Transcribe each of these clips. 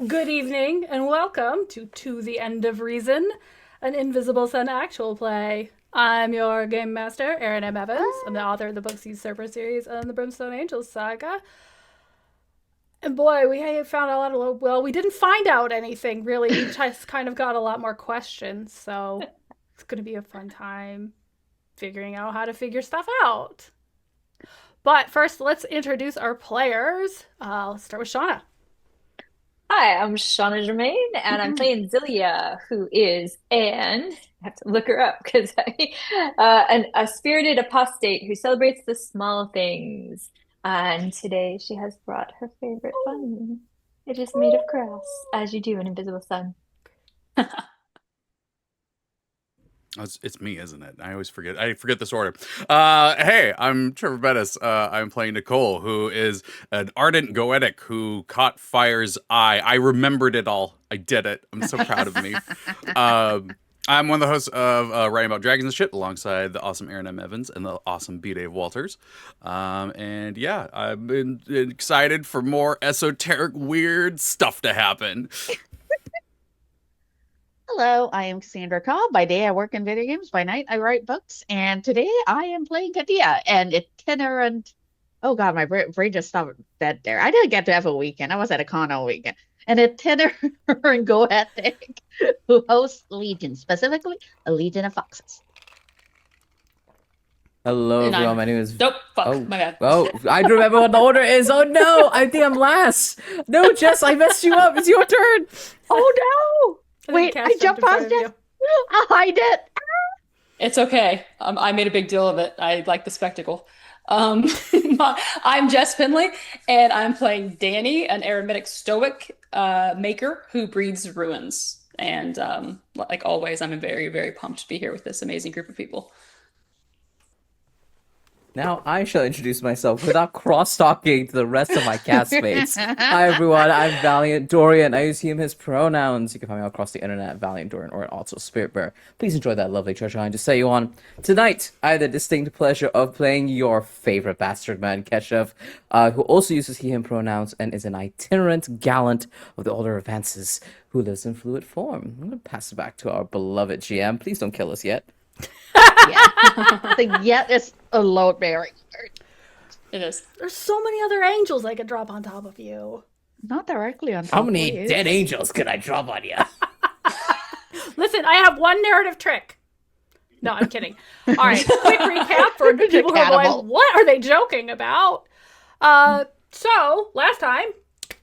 Good evening, and welcome to the End of Reason, an Invisible Sun actual play. I'm your game master, Aaron M. Evans. I'm the author of the Books Usurper series and the Brimstone Angels saga. And boy, we found a lot of, well, we didn't find out anything, really. We just kind of got a lot more questions, so it's going to be a fun time figuring out how to figure stuff out. But first, let's introduce our players. Let's start with Shauna. Hi, I'm Shauna Germain, and I'm playing Zilia, who is I have to look her up because a spirited apostate who celebrates the small things. And today she has brought her favorite bunny. It is made of grass, as you do in Invisible Sun. It's me, isn't it? I always forget. I forget this order. Hey, I'm Trevor Bettis. I'm playing Nicoal, who is an ardent goetic who caught fire's eye. I remembered it all. I did it. I'm so proud of me. I'm one of the hosts of Writing About Dragons and Shit alongside the awesome Aaron M. Evans and the awesome B. Dave Walters. And yeah, I've been excited for more esoteric, weird stuff to happen. Hello, I am Cassandra Cobb. By day, I work in video games. By night, I write books. And today, I am playing Katia, an itinerant. Oh God, my brain just stopped dead there. I didn't get to have a weekend. I was at a con all weekend. An itinerant goetic who hosts legions, specifically a legion of foxes. Hello, And everyone. I'm My name is. Nope, fuck, Oh, my bad. oh! I remember what the order is. Oh no! I think I'm last. No, Jess, I messed you up. It's your turn. Oh no! Wait, I jumped past it. I did. It's okay. I made a big deal of it. I like the spectacle. Um, I'm Jess Finley, and I'm playing Danny, an Eremitic Stoic maker who breeds ruins. And like always, I'm very, very pumped to be here with this amazing group of people. Now I shall introduce myself without cross-talking to the rest of my castmates. Hi, everyone. I'm Valiant Dorian. I use he, him, his pronouns. You can find me across the internet at Valiant Dorian or also Spiritbearer. Please enjoy that lovely treasure hunt to set you on. Tonight, I have the distinct pleasure of playing your favorite bastard man, Keshav, who also uses he, him pronouns and is an itinerant gallant of the Order of Advances who lives in fluid form. I'm going to pass it back to our beloved GM. Please don't kill us yet. Yeah. The yet is a load bearing. It is. There's so many other angels I could drop on top of you. Not directly on top. How many please. dead angels could I drop on you? Listen, I have one narrative trick. No, I'm kidding. All right, quick recap for the people who are Cannibal. going, what are they joking about? So, last time,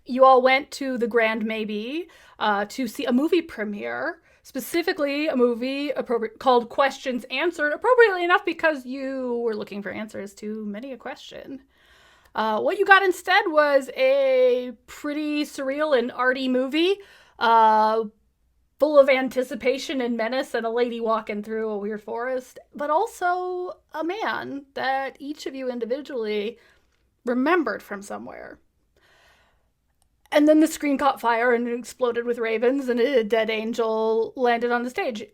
you all went to the Grand Maybe to see a movie premiere, specifically a movie called Questions Answered, appropriately enough because you were looking for answers to many a question. What you got instead was a pretty surreal and arty movie, full of anticipation and menace and a lady walking through a weird forest, but also a man that each of you individually remembered from somewhere. And then the screen caught fire and it exploded with ravens, and a dead angel landed on the stage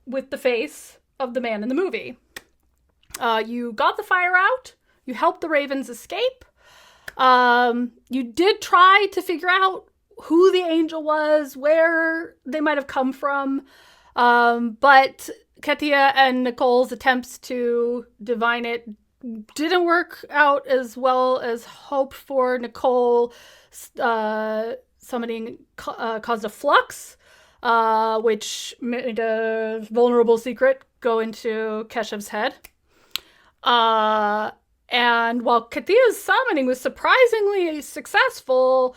with the face of the man in the movie. You got the fire out. You helped the ravens escape. You did try to figure out who the angel was, where they might have come from. But Katia and Nicoal's attempts to divine it didn't work out as well as hoped for. Nicoal summoning caused a flux, which made a vulnerable secret go into Keshev's head. And while Katia's summoning was surprisingly successful,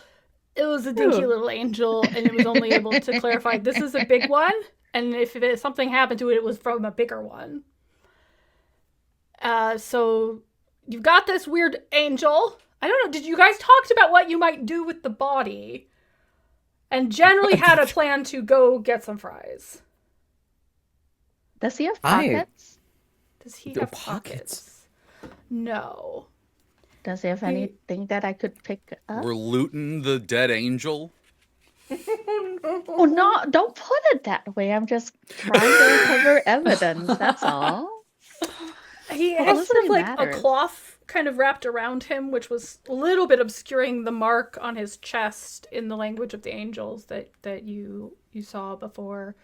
it was a dinky little angel, and it was only able to clarify this is a big one, and if something happened to it, it was from a bigger one. So you've got this weird angel. I don't know, did you guys talked about what you might do with the body? And generally had a plan to go get some fries. Does he have pockets? Does he No have pockets. No. Does he have anything that I could pick up? We're looting the dead angel. Oh no, don't put it that way. I'm just trying to recover evidence, that's all. He Well, has this sort of really like a matters. cloth kind of wrapped around him, which was a little bit obscuring the mark on his chest in the language of the angels that you saw before.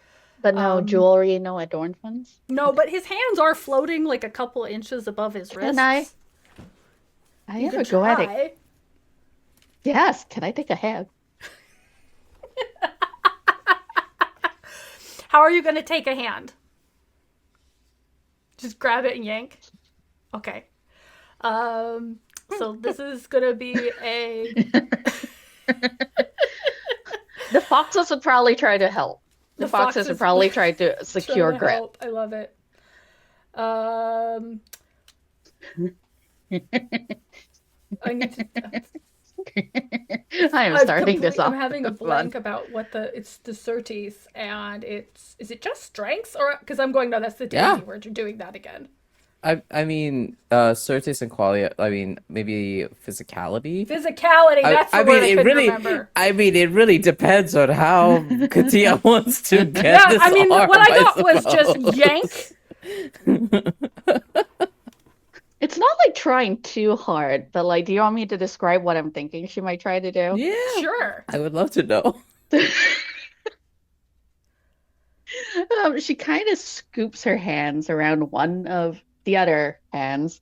But no jewelry, no adornments. No, but his hands are floating like a couple inches above his wrists. Can I You have a could go at it? try. Yes. Can I take a hand? How are you going to take a hand? Just grab it and yank? Okay. So this is going to be a... The foxes would probably try to help. The foxes would probably try to secure trying to grip. help. I love it. I need to... I am starting this off. I'm having a fun. blank about what it's the certes, and is it just strengths, or because I'm going, no, that's the Yeah. D&D word. You're doing that again. I mean, certes and qualia. I mean, maybe physicality. Physicality. That's the word I couldn't remember. I mean, it really depends on how Katia wants to get this I mean, arm, what I got was suppose. just yank. It's not like trying too hard, but like, do you want me to describe what I'm thinking she might try to do? Yeah, Sure. I would love to know. She kind of scoops her hands around one of the other hands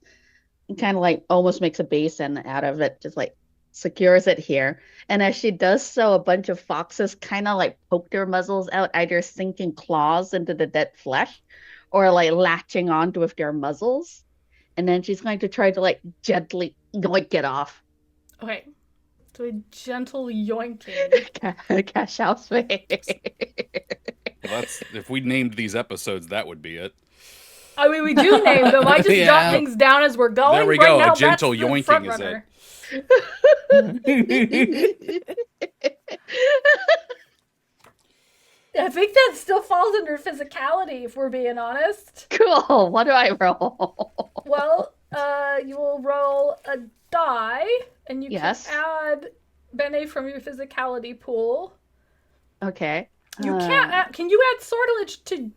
and kind of like almost makes a basin out of it, just like secures it here. And as she does so, a bunch of foxes kind of like poke their muzzles out, either sinking claws into the dead flesh or like latching onto with their muzzles. And then she's going to try to like gently yoink it off. Okay. So a gentle yoinking. Cash out's face. Well, that's if we named these episodes, that would be it. I mean, we do name them. I just Yeah. jot things down as we're going. There we right go. Now, A gentle that's the yoinking front is runner. I think that still falls under physicality, if we're being honest. Cool. What do I roll? Well, you will roll a die, and you Yes. can add Bene from your physicality pool. Okay. You can't add, can you add sortilege to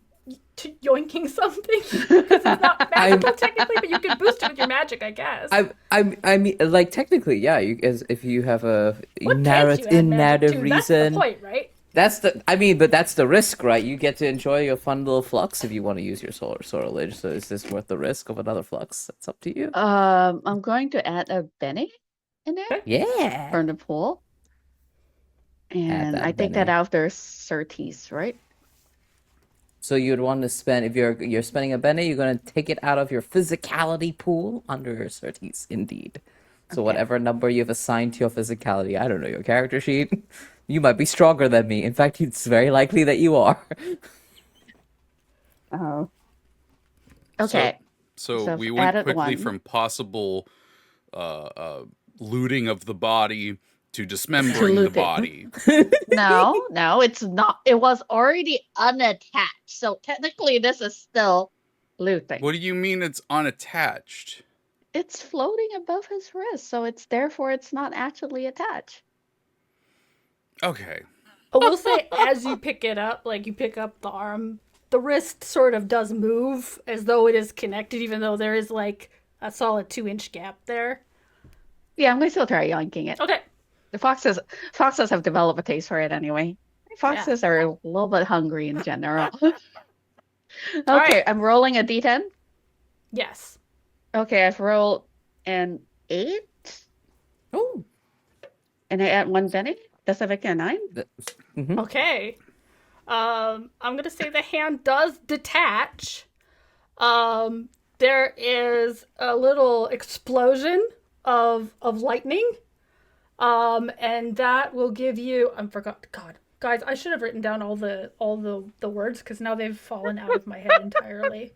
yoinking something? Because it's not magical technically, but you can boost it with your magic, I guess. I mean, like technically, yeah. If you have a What can't you add magic narrative to? reason, That's the point, right? but that's the risk, right? You get to enjoy your fun little flux if you want to use your sortilege. So is this worth the risk of another flux? That's up to you. I'm going to add a Benny in there Yeah. from the pool. And that I take that Benny. after certes, right? So you'd want to spend if you're spending a Bene, you're gonna take it out of your physicality pool under your certes, indeed. So Okay. whatever number you've assigned to your physicality, I don't know your character sheet. You might be stronger than me. In fact, it's very likely that you are. Oh. Okay. So So we add went it quickly one. from possible looting of the body to dismembering the looting. body. No, it's not. It was already unattached. So technically, this is still looting. What do you mean it's unattached? It's floating above his wrist, so therefore it's not actually attached. Okay. I will say, as you pick it up, like you pick up the arm, the wrist sort of does move as though it is connected, even though there is like a solid 2-inch gap there. Yeah, I'm going to still try yoinking it. Okay. The foxes have developed a taste for it anyway. Foxes are a little bit hungry in general. Okay, right. I'm rolling a d10. Yes. Okay, I've rolled an 8, Oh. and I add 1 Benny. Does that make it a 9? Okay. I'm gonna say the hand does detach. There is a little explosion of lightning. And that will give you. I forgot. God, guys, I should have written down all the words because now they've fallen out of my head entirely.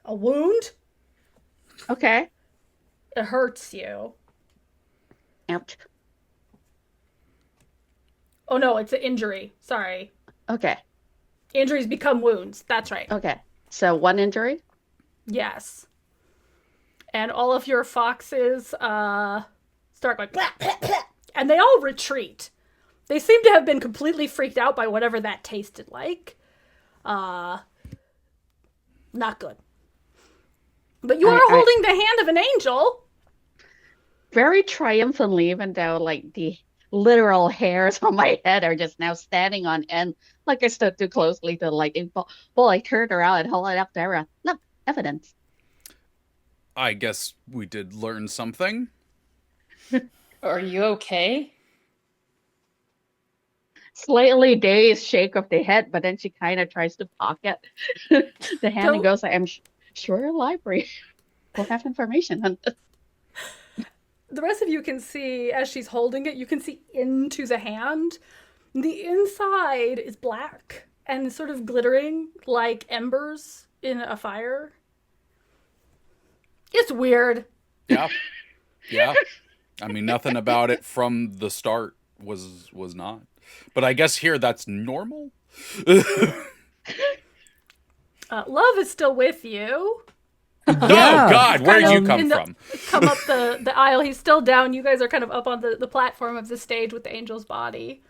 A wound. Okay. It hurts you. Ouch. Oh no, it's an injury. Sorry. Okay. Injuries become wounds. That's right. Okay. So 1 injury. Yes. And all of your foxes start going, "Blah, blah, blah," and they all retreat. They seem to have been completely freaked out by whatever that tasted like. Not good. But you are I holding the hand of an angel. very triumphantly, even though like the literal hairs on my head are just now standing on end, like I stood too closely to the lightning bolt. Well, I turned around and held it up there. Look, evidence. I guess we did learn something. Are you okay? Slightly dazed shake of the head, but then she kind of tries to pocket the hand and Don't- goes, I'm sure a library will have information on this. The rest of you can see, as she's holding it, you can see into the hand. The inside is black and sort of glittering like embers in a fire. It's weird. Yeah. Yeah. I mean, nothing about it from the start was not. But I guess here that's normal. Love is still with you. Oh God, where'd you in come the- from? Come up the aisle. He's still down. You guys are kind of up on the platform of the stage with the angel's body.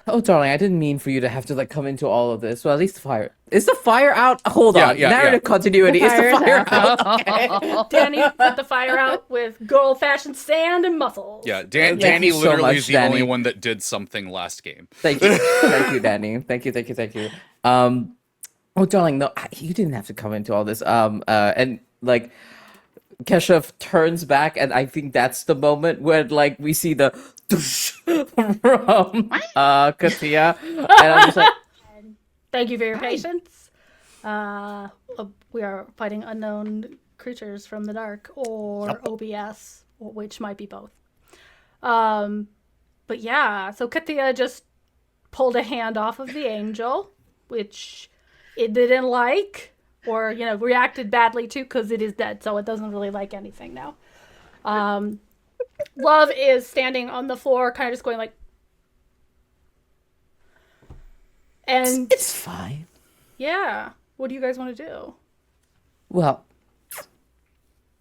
Oh, darling, I didn't mean for you to have to like come into all of this. Well, at least the fire. Is the fire out? Hold Yeah, on. yeah, Narrative yeah. continuity. Is the fire out? out. Danny put the fire out with good old-fashioned sand and muscles. Yeah, Thank Danny you so literally much, is the only Danny. one that did something last game. Thank you. Thank you, Danny. Thank you. Oh, darling, no, you didn't have to come into all this. And like, Keshav turns back, and I think that's the moment when like we see the from Katia, and I'm just like, Thank you for your patience. We are fighting unknown creatures from the dark, or OBS, which might be both. But yeah, so Katia just pulled a hand off of the angel, which it didn't like, or reacted badly to, because it is dead, so it doesn't really like anything now. Love is standing on the floor, kind of just going like, and it's fine. yeah, what do you guys want to do? Well,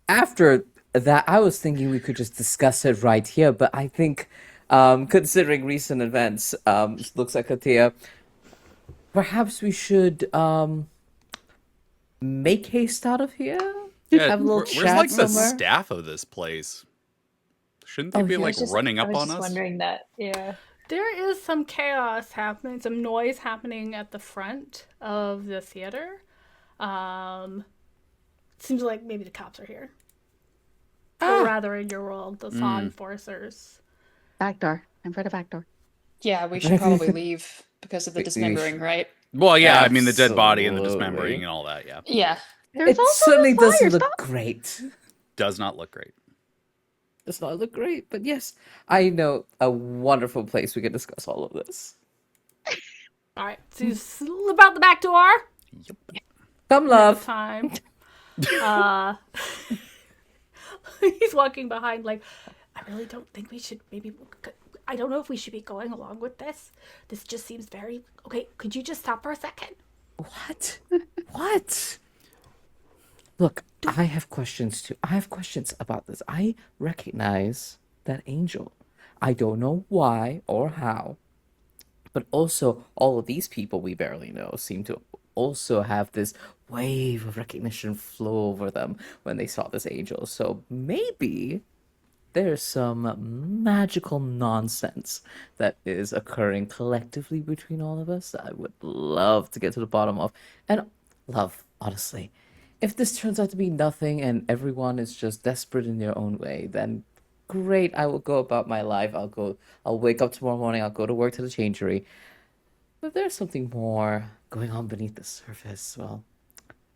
after that, I was thinking we could just discuss it right here, but I think, considering recent events, looks like Katia, perhaps we should make haste out of here. Have a little where's chat like the somewhere. staff of this place? Shouldn't they Oh, be yeah. like running I up was on just us? wondering that. Yeah. There is some chaos happening, some noise happening at the front of the theater. Seems like maybe the cops are here. Or rather, in your world, the law enforcers. Back door. I'm for the back door. Yeah, we should probably leave because of the We dismembering, right? Well, yeah, I mean the dead body and the Absolutely. dismembering and all that. Yeah, Yeah. There's It also certainly the fire. doesn't look Stop. great. does not look great. Does not look great, but yes, I know a wonderful place we can discuss all of this. All right, so you slip out the back door. Come, At love. the time. He's walking behind like, I really don't think we should I don't know if we should be going along with this. This just seems very... Okay, could you just stop for a second? What? What? Look, I have questions too. I have questions about this. I recognize that angel. I don't know why or how, but also all of these people we barely know seem to also have this wave of recognition flow over them when they saw this angel. So maybe there's some magical nonsense that is occurring collectively between all of us that I would love to get to the bottom of. And love, honestly, if this turns out to be nothing and everyone is just desperate in their own way, then great, I will go about my life. I'll wake up tomorrow morning, I'll go to work to the changery. But if there's something more going on beneath the surface, well,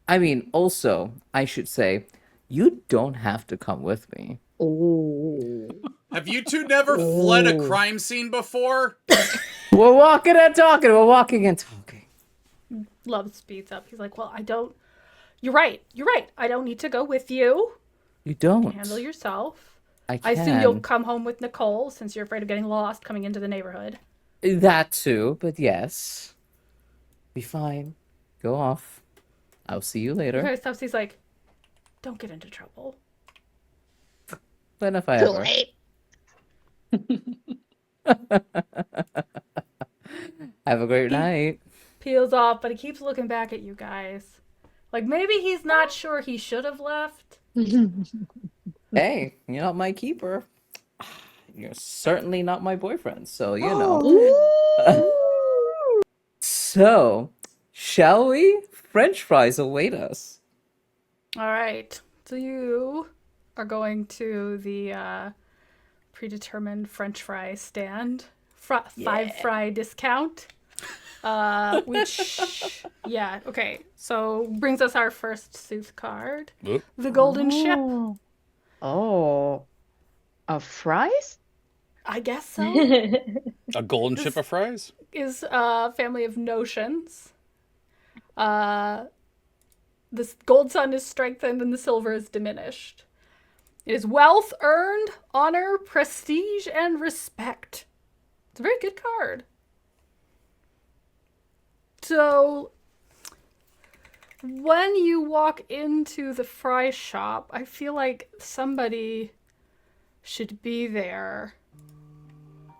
I mean, also, I should say, you don't have to come with me. Oh. Have you two never fled a crime scene before? We're walking and talking. We're walking and talking. Love speeds up. He's like, well, I don't... You're right. I don't need to go with you. You don't. You can handle yourself. I I assume you'll can. come home with Nicoal since you're afraid of getting lost coming into the neighborhood. That too, but yes. Be fine. Go off. I'll see you later. Okay, stops. He's like, don't get into trouble. When if I Too ever. late. Have a great night. Peels off, but he keeps looking back at you guys. Like maybe he's not sure he should have left. Hey, you're not my keeper. You're certainly not my boyfriend, so you know. Ooh. So, shall we? French fries await us. All right. So you are going to the predetermined French fry stand. Five fry discount. Which, yeah, okay. So brings us our first Sooth card. Oop. The Golden Ship. Oh. Of fries? I guess so. A golden ship of fries? Is a family of notions. This gold sun is strengthened and the silver is diminished. It is wealth earned, honor, prestige, and respect. It's a very good card. So, when you walk into the fry shop, I feel like somebody should be there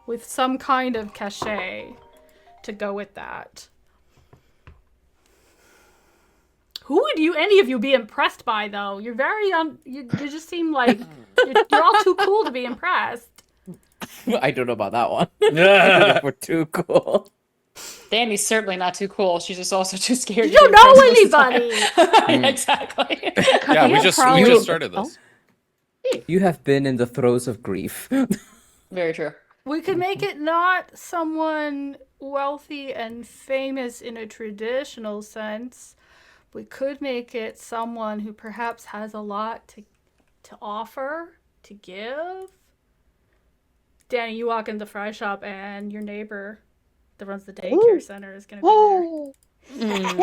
with some kind of cachet to go with that. Who would any of you be impressed by, though? You're very you just seem like you're all too cool to be impressed. I don't know about that one. Yeah. We're too cool. Danny's certainly not too cool. She's just also too scared. You to don't be know impressed most of the time. anybody. Exactly. Yeah, we just started this. You have been in the throes of grief. Very true. We could make it not someone wealthy and famous in a traditional sense. We could make it someone who perhaps has a lot to offer, to give. Danny, you walk in the fry shop and your neighbor that runs the daycare center is going to be there.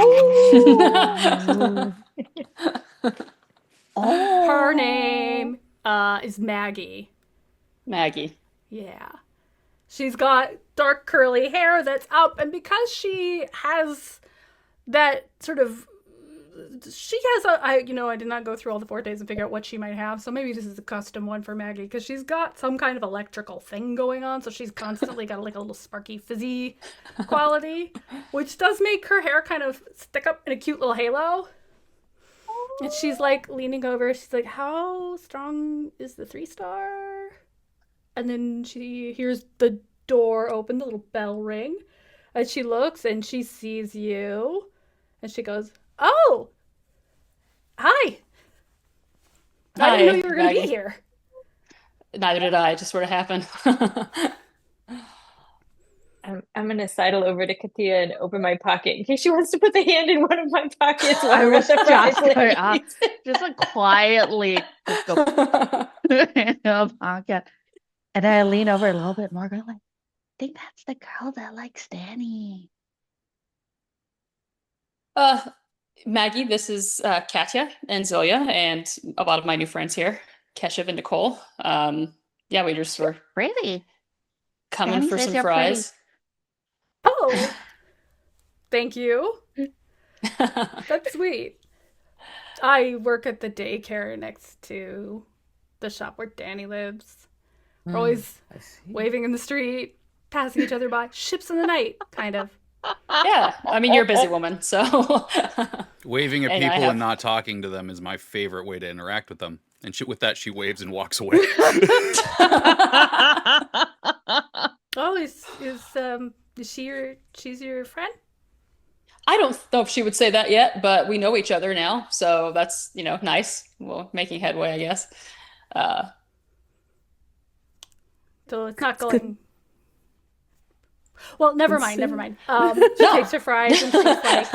Her name is Maggie. Maggie. Yeah. She's got dark curly hair that's up, and because she has that sort of, she has I did not go through all the 4 days and figure out what she might have, so maybe this is a custom one for Maggie, because she's got some kind of electrical thing going on, so she's constantly got like a little sparky fizzy quality, which does make her hair kind of stick up in a cute little halo. And she's like leaning over, she's like, how strong is the 3-star? And then she hears the door open, the little bell ring. And she looks and she sees you. And she goes, oh, hi. I didn't know you were going to be here. Neither did I. It just sort of happened. I'm gonna sidle over to Katia and open my pocket in case she wants to put the hand in one of my pockets. I was just going going just like quietly just go in the pocket. And then I lean over a little bit more, go like, I think that's the girl that likes Danny. Maggie, this is Katya and Zilia and a lot of my new friends here, Keshav and Nicole. Yeah, we just were Really? coming Danny for says some you're fries. Oh, thank you. That's sweet. I work at the daycare next to the shop where Danny lives. We're always I see. waving in the street, passing each other by. Ships in the night, kind of. Yeah, I mean, you're a busy woman, so. Waving at And I people have- and not talking to them is my favorite way to interact with them. And with that, she waves and walks away. Oh, is she's your friend? I don't know if she would say that yet, but we know each other now, so that's, nice. Well, making headway, I guess. So it's not going. Well, never mind. She takes her fries and she's like,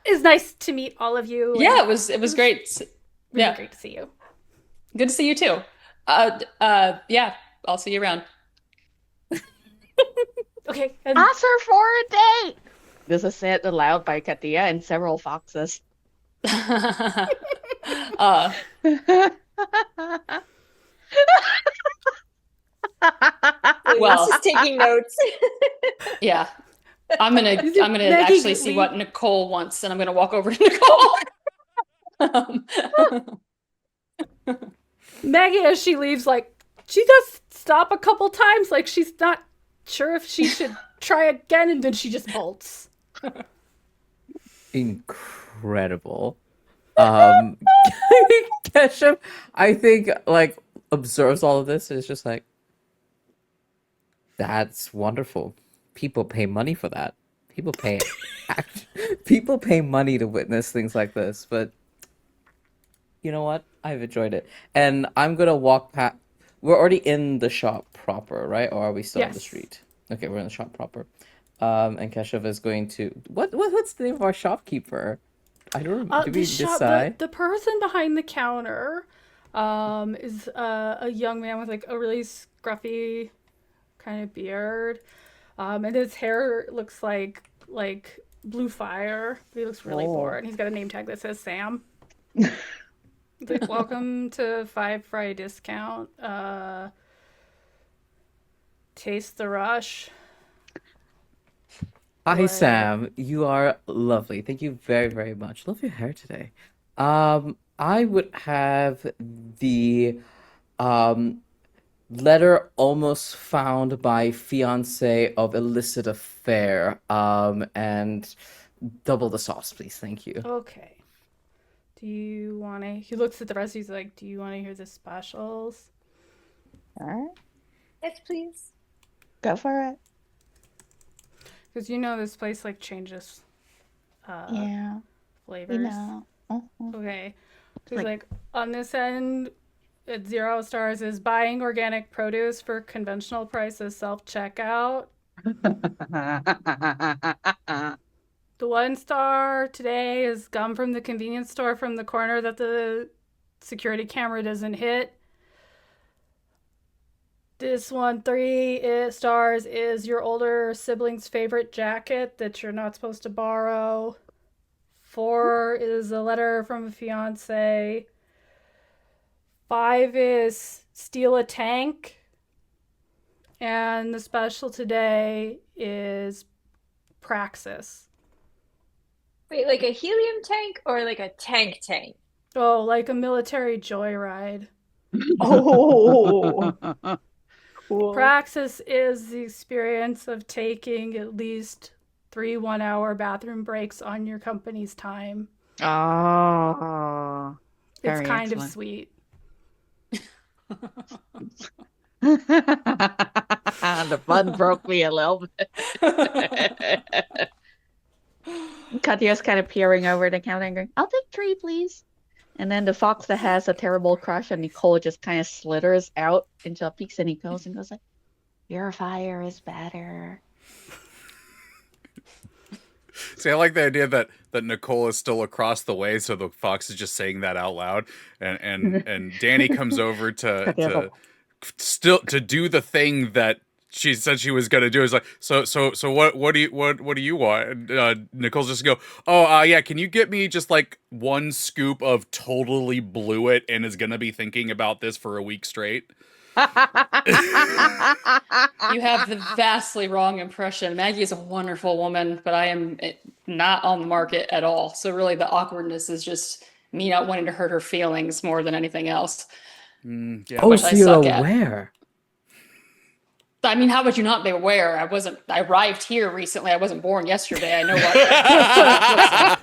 "It's nice to meet all of you." Yeah, and it was great. really Yeah, great to see you. good to see you too. Yeah, I'll see you around. Okay, and Ask her for a date. This is said aloud by Katia and several foxes. Well, Just taking notes. yeah, I'm gonna Maggie, actually see what Nicole wants, and I'm gonna walk over to Nicole. Maggie, as she leaves, like she does stop a couple times, like she's not sure if she should try again, and then she just bolts. Incredible. Um, Keshav, I think, like, observes all of this and is just like, that's wonderful. People pay money for that. People pay people pay money to witness things like this, but you know what? I've enjoyed it. And I'm gonna walk past. We're already in the shop proper, right? Or are we still on the Yes. street? Okay, we're in the shop proper. And Keshav is going to what's the name of our shopkeeper? I don't remember. Did we decide? The person behind the counter is a young man with like a really scruffy kind of beard. And his hair looks like blue fire. But he looks really Oh. bored. He's got a name tag that says Sam. He's like, welcome to 5 Fry discount. Taste the rush. Hi, What? Sam. You are lovely. Thank you very, very much. Love your hair today. I would have the um letter almost found by fiance of illicit affair. And double the sauce, please. Thank you. Okay. Do you want to? He looks at the rest. He's like, do you want to hear the specials? All right, Yes, please. go for it. Because you know this place like changes Yeah, we flavors. know. Okay. He's Like- like, on this end, at 0 stars is buying organic produce for conventional prices self-checkout. The 1 star today is gum from the convenience store from the corner that the security camera doesn't hit. This one, 3 stars, is your older sibling's favorite jacket that you're not supposed to borrow. 4 is a letter from a fiance. 5 is steal a tank. And the special today is Praxis. Wait, like a helium tank or like a tank tank? Oh, like a military joyride. Oh, cool. Praxis is the experience of taking at least 3 1-hour bathroom breaks on your company's time. Oh, It's very kind of excellent. sweet. The fun broke me a little bit. Katya's kind of peering over the counter and going, I'll take 3, please. And then the fox that has a terrible crush on Nicoal just kind of slithers out until it peeks at Nicoal and goes like, your fire is better. See, I like the idea that Nicoal is still across the way, so the fox is just saying that out loud, and Danny comes over to still to do the thing that she said she was gonna do. Is like, so what do you want? And Nicole's just go, oh yeah, can you get me just like 1 scoop of totally blew it and is gonna be thinking about this for a week straight? You have the vastly wrong impression. Maggie is a wonderful woman, but I am not on the market at all. So really the awkwardness is just me not wanting to hurt her feelings more than anything else. Yeah, Oh, Which so I you're suck at. aware. I mean, how would you not be aware? I arrived here recently. I wasn't born yesterday. I know what.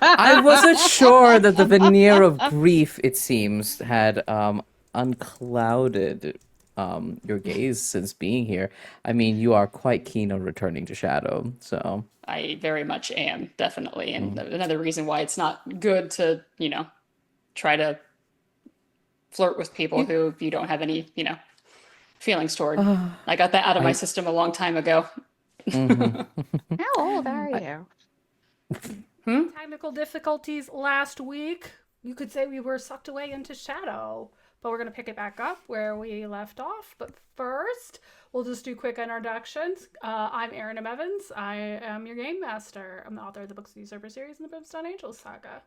I wasn't sure that the veneer of grief, it seems, had unclouded your gaze since being here. I mean, you are quite keen on returning to Shadow, so I very much am, definitely. And another reason why it's not good to, try to flirt with people who you don't have any, feelings toward. I got that out of my system a long time ago. How old are you? Technical difficulties last week. You could say we were sucked away into shadow, but we're going to pick it back up where we left off. But first, we'll just do quick introductions. I'm Erin M. Evans. I am your game master. I'm the author of the Books of the Usurper series and the Brimstone Angels saga.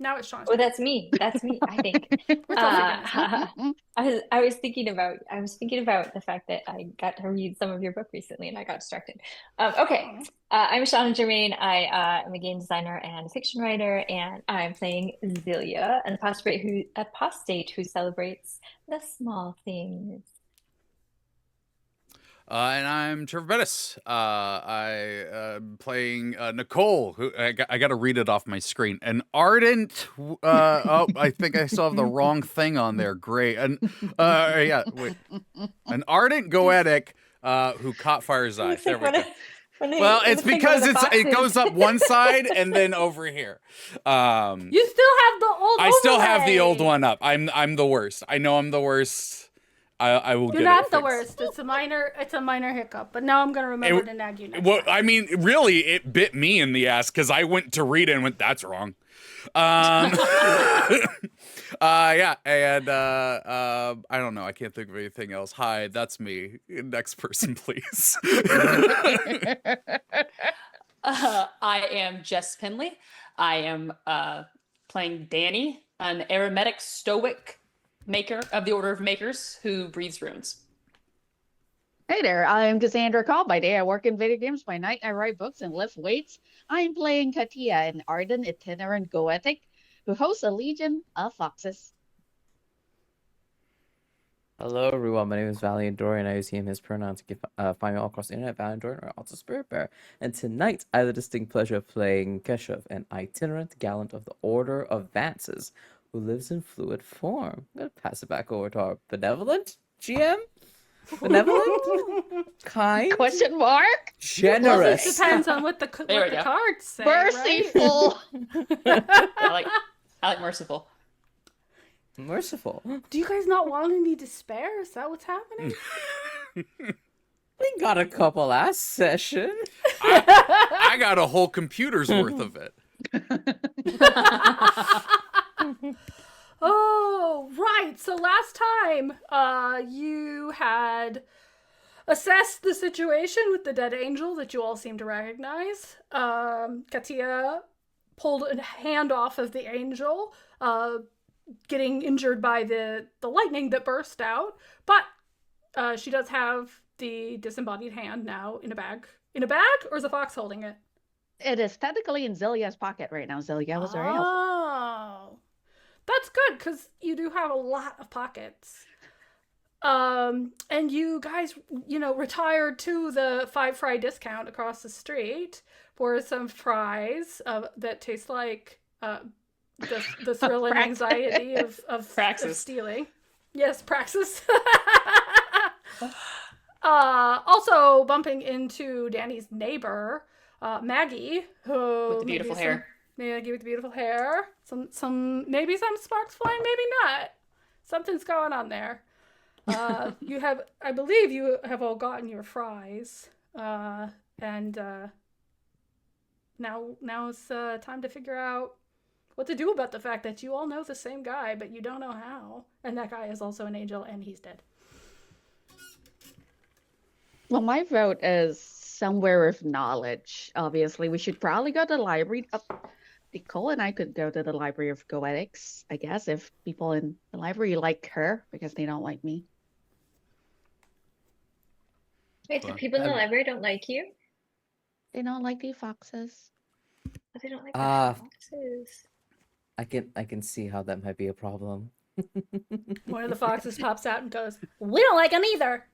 Now it's Sean's Oh, turn. that's me. That's me, I think. We're still figuring this out. I was thinking about the fact that I got to read some of your book recently and I got distracted. Okay. I'm Shauna Germain. I am a game designer and a fiction writer, and I'm playing Zilia, an apostate who celebrates the small things. And I'm Treavor Bettis. I'm playing Nicoal. Who I got to read it off my screen. An ardent. Oh, I think I still have the wrong thing on there. Great. Yeah. Wait. An ardent goetic who caught fire's eye. Looks There like we go. Well, it's because it goes up one side and then over here. You still have the old. I still have the old overlay. one up. I'm the worst. I know I'm the worst. I will get You're not it the fixed. worst. It's a minor hiccup. But now I'm gonna remember to nag you next Well, time. I mean, really, it bit me in the ass because I went to read it and went, "That's wrong." Yeah, and I don't know. I can't think of anything else. Hi, that's me. Next person, please. I am Jess Penley. I am playing Danny, an aromatic stoic maker of the Order of Makers who breathes runes. Hey there, I'm Cassandra Call. By day, I work in video games. By night, I write books and lift weights. I'm playing Katia, an ardent, itinerant goetic who hosts a legion of foxes. Hello, everyone. My name is Valiant Dorian. I use he, him, his pronouns. You can find me all across the internet, Valiant Dorian, or also Spirit Bear. And tonight, I have the distinct pleasure of playing Keshav, an itinerant gallant of the Order of Vances, who lives in fluid form. I'm going to pass it back over to our benevolent GM. Benevolent? Kind? Question mark? Well, it Generous. depends on what the There we go. cards say. Right? Merciful. I like merciful. Merciful. Do you guys not want any despair? Is that what's happening? We got a couple last session. I got a whole computer's worth of it. Oh, right. So last time, you had assessed the situation with the dead angel that you all seem to recognize. Katia pulled a hand off of the angel, getting injured by the lightning that burst out. But she does have the disembodied hand now in a bag. In a bag, or is a fox holding it? It is technically in Zillia's pocket right now. Zillia was very helpful. Oh, that's good because you do have a lot of pockets. And you guys, retired to the 5 fry discount across the street for some fries that taste like the thrill and anxiety of Praxis. stealing. Yes, Praxis. Also bumping into Danny's neighbor, Maggie, who With the beautiful hair. Maggie with the beautiful hair. Maybe some sparks flying, maybe not. Something's going on there. I believe you have all gotten your fries, and now it's time to figure out what to do about the fact that you all know the same guy, but you don't know how. And that guy is also an angel, and he's dead. Well, my vote is somewhere of knowledge. Obviously, we should probably go to the library. Nicole and I could go to the Library of Goetics, I guess, if people in the library like her because they don't like me. Wait, so people in the library don't like you? They don't like the foxes. But they don't like the foxes. I can see how that might be a problem. One of the foxes pops out and goes, "We don't like him either."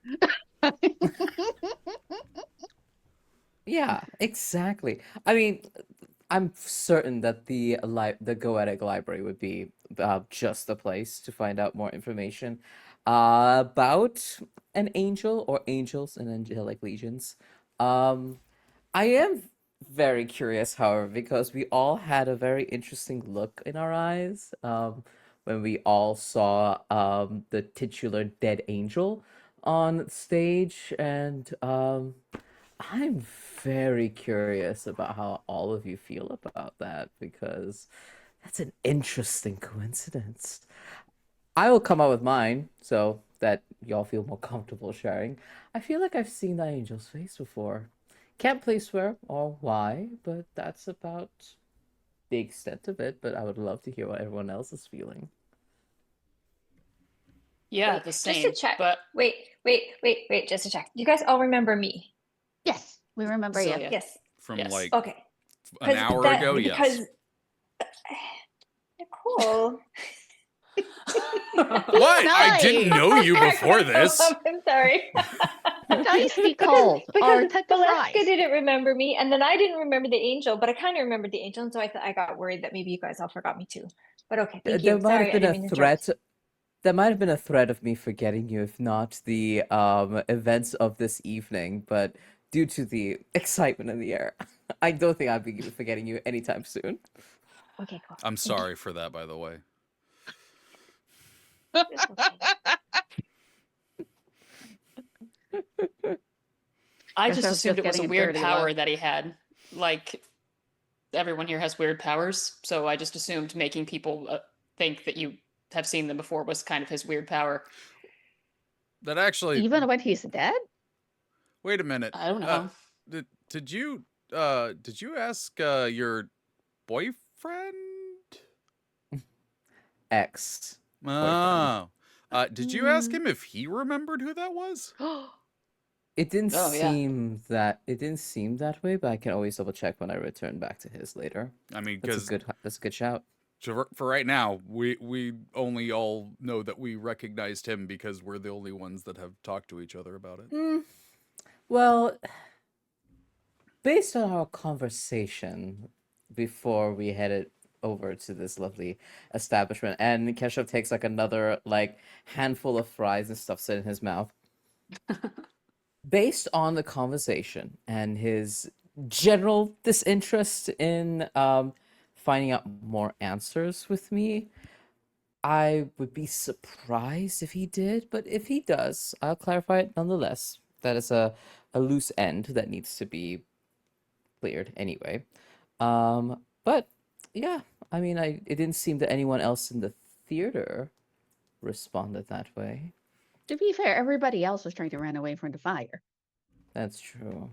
Yeah, exactly. I mean, I'm certain that the Goetic Library would be just the place to find out more information about an angel or angels and angelic legions. I am very curious, however, because we all had a very interesting look in our eyes when we all saw the titular dead angel on stage, and I'm very curious about how all of you feel about that because that's an interesting coincidence. I will come up with mine so that y'all feel more comfortable sharing. I feel like I've seen that angel's face before. Can't place where or why, but that's about the extent of it. But I would love to hear what everyone else is feeling. Yeah, Wait, the same. Just to check. But Wait, just to check. You guys all remember me? Yes, we remember you. Celia. Yes. From Yes. like Okay. an hour ago, yes. Because Nicole. What? I didn't know you before this. I'm sorry. Nice, Nicoal. Or Because take the Valeska fries. didn't remember me, and then I didn't remember the angel, but I kind of remembered the angel, and so I got worried that maybe you guys all forgot me too. But okay, thank There you. might have Sorry, I been didn't a mean to interrupt. threat. There might have been a threat of me forgetting you, if not the events of this evening. But due to the excitement in the air, I don't think I'll be forgetting you anytime soon. Okay, cool. I'm sorry for that, by the way. It's okay. I Guess just I was assumed just it was a getting a weird dirty power look. that he had. Like everyone here has weird powers, so I just assumed making people think that you have seen them before was kind of his weird power. That actually. Even when he's dead? Wait a minute. I don't know. Did you ask your boyfriend? Ex. Oh. Did you ask Mm. him if he remembered who that was? It didn't Oh, yeah. seem that way, but I can always double check when I return back to his later. I mean, That's because a good shout. for right now, we only all know that we recognized him because we're the only ones that have talked to each other about it. Well, based on our conversation before we headed over to this lovely establishment, and Keshav takes like another like handful of fries and stuffs it in his mouth. Based on the conversation and his general disinterest in finding out more answers with me, I would be surprised if he did, but if he does, I'll clarify it nonetheless. That is a loose end that needs to be cleared anyway. But yeah, I mean, it didn't seem that anyone else in the theater responded that way. To be fair, everybody else was trying to run away from the fire. That's true.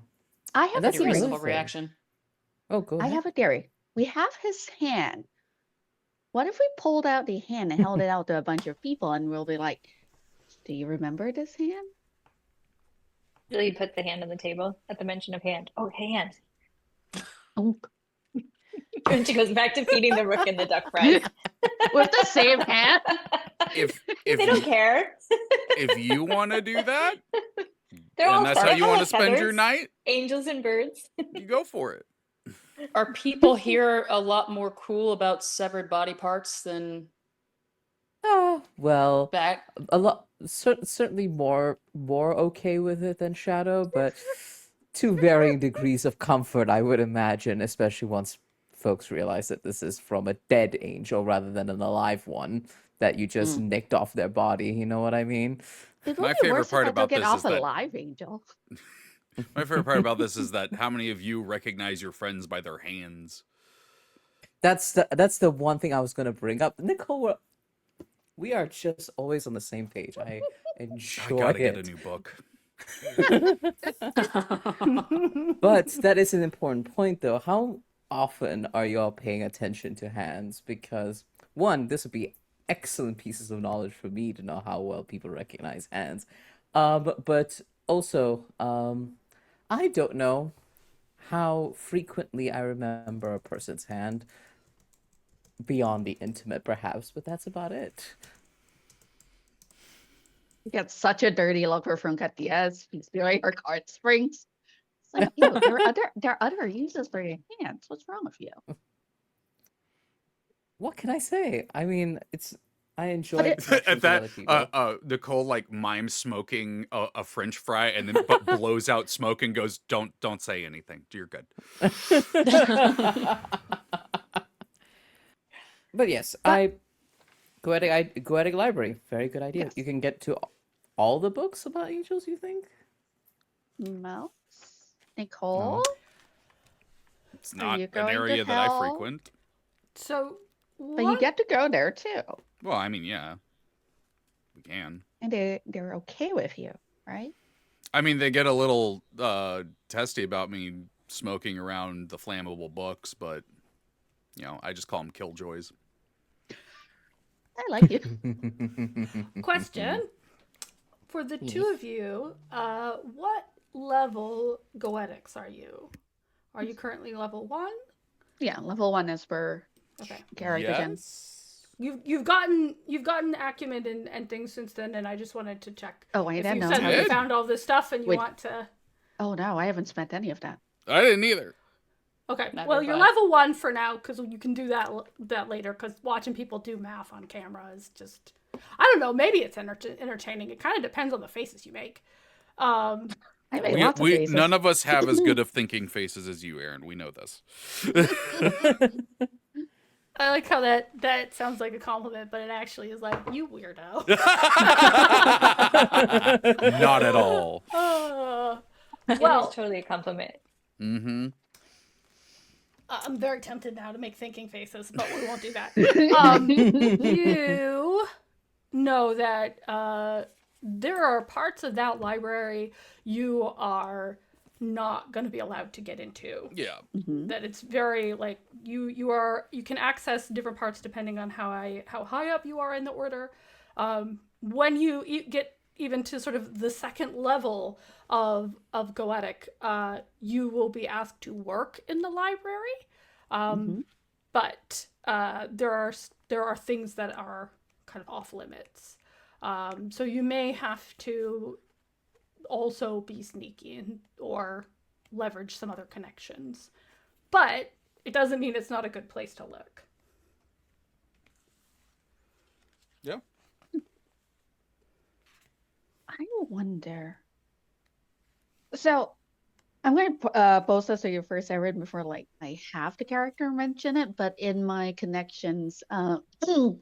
I have And a that's Pretty another theory. reasonable thing. reaction. Oh, go I ahead. have a theory. We have his hand. What if we pulled out the hand and held it out to a bunch of people and we'll be like, do you remember this hand? Lily puts the hand on the table at the mention of hand. Oh, hand. Oh, And she goes back to feeding the rook and the duck fries. with the same hand? If They don't you, care. if you want to do that, They're all and that's how fun. you I want to like spend your feathers, night, angels and birds. you go for it. Are people here a lot more cool about severed body parts than Well, back? a lot certainly more okay with it than Shadow, but to varying degrees of comfort, I would imagine, especially once folks realize that this is from a dead angel rather than an alive one that you just nicked off their body. You know what I mean? It My would be favorite worse part if I about took it this off is a that- live angel. My favorite part about this is that how many of you recognize your friends by their hands? That's the one thing I was gonna bring up. Nicole, we are just always on the same page. I I enjoy gotta get a it. new book. But that is an important point, though. How often are you all paying attention to hands? Because one, this would be excellent pieces of knowledge for me to know how well people recognize hands. But also, I don't know how frequently I remember a person's hand beyond the intimate, perhaps, but that's about it. You get such a dirty look from Katias. He's doing her card springs. It's like, ew, there are other uses for your hands. What's wrong with you? What can I say? I mean, I enjoy But it- connections At with that, other people. Nicole like mimes smoking a French fry and then but blows out smoke and goes, "Don't say anything. You're good." But yes, Goetic Library, very good idea. Yes. You can get to all the books about angels, you think? Mouse? Nicole? It's Are not you an going to area that I tell- frequent. So, But you what- get to go there too. Well, I mean, yeah, we can. And they're okay with you, right? I mean, they get a little testy about me smoking around the flammable books, but you know, I just call them killjoys. I like you. question for the two of you, what level Goetics are you? Are you currently level 1? Yeah, level 1 is for Okay. character gen. Yes. you've gotten acumen and things since then, and I just wanted to check. Oh, I If didn't you know. said that you Did? found all this stuff and you Wait. want to. Oh no, I haven't spent any of that. I didn't either. Okay, Never well, you're mind. level 1 for now because you can do that later. Because watching people do math on camera is just, I don't know. Maybe it's entertaining. It kind of depends on the faces you make. I made lots of faces. None of us have as good of thinking faces as you, Aaron. We know this. I like how that sounds like a compliment, but it actually is like, you weirdo. Not at all. It Well, is totally a compliment. Mm-hmm. I'm very tempted now to make thinking faces, but we won't do that. You know that there are parts of that library you are not going to be allowed to get into. Yeah. That it's very like you can access different parts depending on how high up you are in the order. When you get even to sort of the second level of Goetic, you will be asked to work in the library. But there are things that are kind of off limits. So you may have to also be sneaky or leverage some other connections. But it doesn't mean it's not a good place to look. Yeah. I wonder. So I'm going to post this so you first I read before like I have the character mention it, but in my connections,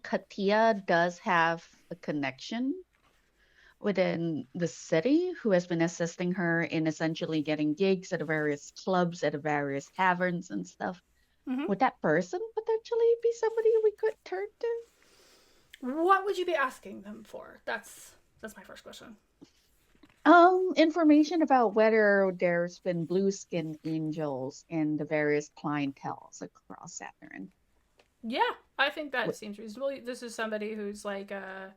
Katia does have a connection within the city who has been assisting her in essentially getting gigs at the various clubs, at the various taverns and stuff. Would that person potentially be somebody we could turn to? What would you be asking them for? That's my first question. Information about whether there's been blue skin angels in the various clienteles across Saturn. Yeah, I think that seems reasonable. This is somebody who's like kind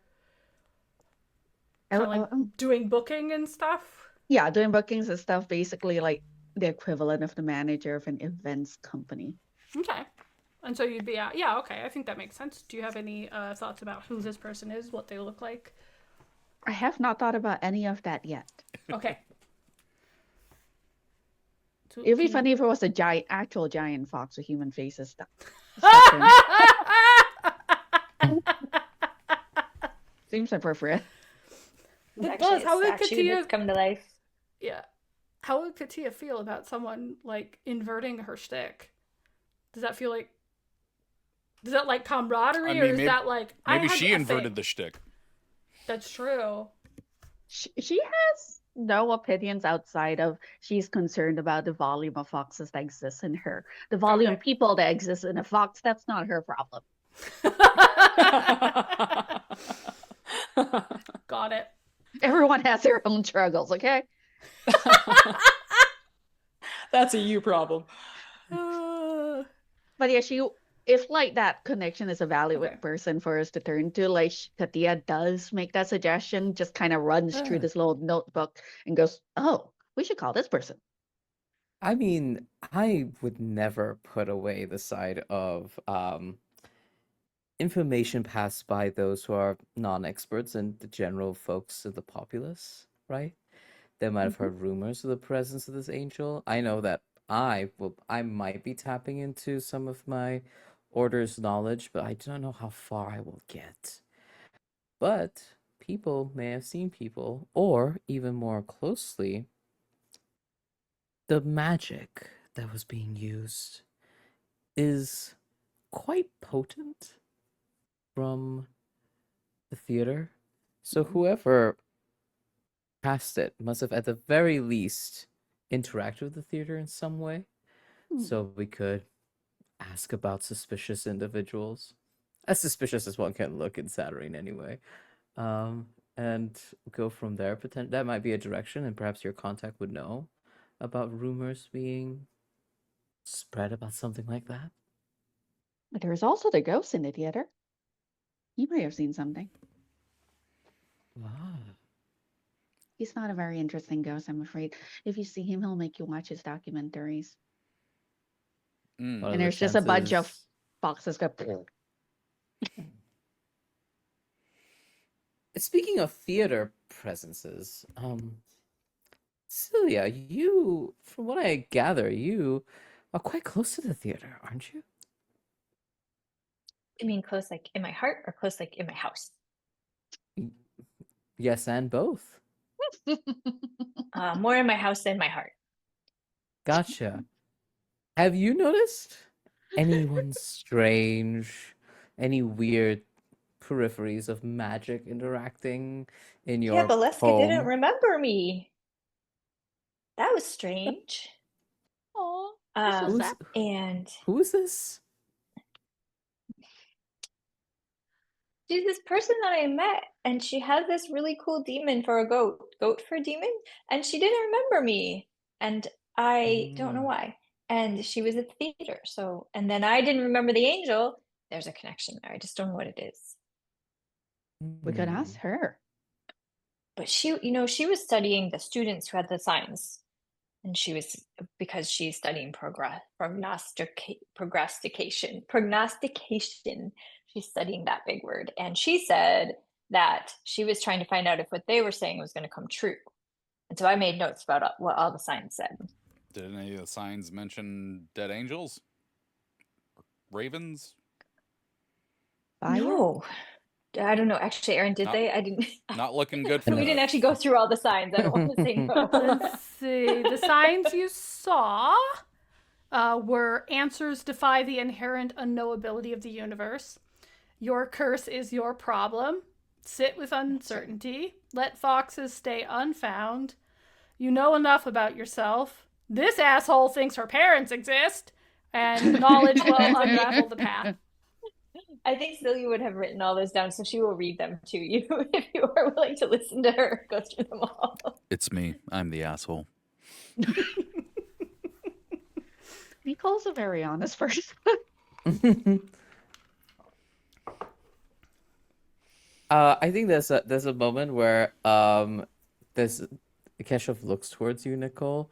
of like doing booking and stuff. Yeah, doing bookings and stuff, basically like the equivalent of the manager of an events company. Okay. And so you'd be yeah, okay, I think that makes sense. Do you have any thoughts about who this person is, what they look like? I have not thought about any of that yet. Okay. It'd be funny if it was a actual giant fox with human faces stuff. Seems appropriate. It's It actually does. a How would statue Katia that's come to life. Yeah. How would Katia feel about someone like inverting her shtick? Does that feel like camaraderie, I mean, or is maybe- that like Maybe I had she a inverted thing? the shtick. That's true. She has no opinions outside of she's concerned about the volume of foxes that exists in her. The volume of people that exist in a fox, that's not her problem. Got it. Everyone has their own struggles, okay? That's a you problem. But yeah, if like that connection is a valid Okay. person for us to turn to, like Katia does make that suggestion, just kind of runs through this little notebook and goes, "Oh, we should call this person." I mean, I would never put away the side of information passed by those who are non-experts and the general folks of the populace, right? They might have heard rumors of the presence of this angel. I know that I might be tapping into some of my order's knowledge, but I don't know how far I will get. But people may have seen people, or even more closely, the magic that was being used is quite potent from the theater. So whoever cast it must have at the very least interacted with the theater in some way. So we could ask about suspicious individuals. As suspicious as one can look in Saturn anyway. And go from there. That might be a direction, and perhaps your contact would know about rumors being spread about something like that. But there's also the ghost in the theater. You may have seen something. Ah. He's not a very interesting ghost, I'm afraid. If you see him, he'll make you watch his documentaries. Mm. What are And the there's just a bunch of chances- boxes go. speaking of theater presences, Celia, you, from what I gather, you are quite close to the theater, aren't you? You mean close like in my heart or close like in my house? Yes, and both. More in my house than my heart. Gotcha. Have you noticed anyone strange, any weird peripheries of magic interacting in Yeah, your Valeska didn't home? remember me. That was strange. Oh, that's so Who's sad. And who is this? she's this person that I met, and she has this really cool demon for a goat for a demon, and she didn't remember me, and I don't know Mm, why. And she was at the theater, so, and then I didn't remember the angel. There's a connection there. I just don't know what it is. We could ask mm. her. But she was studying the students who had the signs. And she was, because she's studying prognostication. She's studying that big word. And she said that she was trying to find out if what they were saying was going to come true. And so I made notes about what all the signs said. Did any of the signs mention dead angels? Ravens? Fire? No, I don't know. Actually, Erin, did Not they? I didn't. not looking good We for didn't the actually go through all the signs. I don't want to say no. Let's see. The signs you saw were answers defy the inherent unknowability of the universe. Your curse is your problem. Sit with uncertainty. Let foxes stay unfound. You know enough about yourself. This asshole thinks her parents exist. And knowledge will unravel the path. I think Celia would have written all those down, so she will read them to you if you are willing to listen to her go through them all. It's me. I'm the asshole. Nicoal's a very honest person. I think there's a moment where there's Keshav looks towards you, Nicole,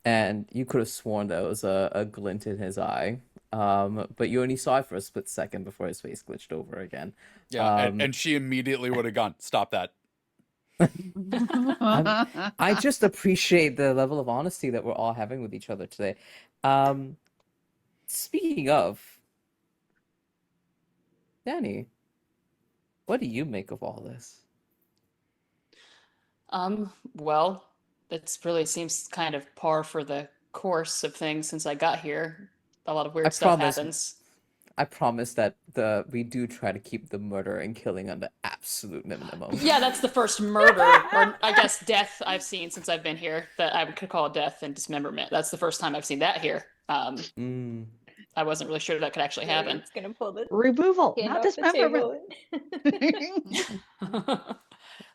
and you could have sworn there was a glint in his eye. But you only saw it for a split second before his face glitched over again. Yeah, and she immediately would have gone, "Stop that." I just appreciate the level of honesty that we're all having with each other today. Speaking of, Danny, what do you make of all this? Well, it's really seems kind of par for the course of things since I got here. A lot of I weird stuff promise, happens. I promise that we do try to keep the murder and killing on the absolute minimum. Yeah, that's the first murder, or I guess death I've seen since I've been here that I could call death and dismemberment. That's the first time I've seen that here. Mm. I wasn't really sure that could actually happen. It's gonna pull the Removal, hand not off the dismemberment. table.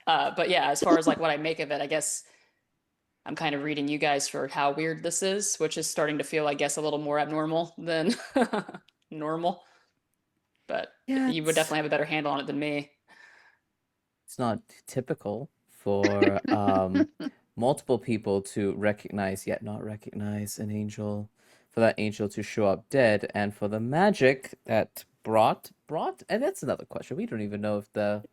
But yeah, as far as like what I make of it, I guess I'm kind of reading you guys for how weird this is, which is starting to feel, I guess, a little more abnormal than normal. But Yeah, you would definitely have a better handle on it than me. it's not typical for multiple people to recognize yet not recognize an angel, for that angel to show up dead, and for the magic that brought, and that's another question. We don't even know if the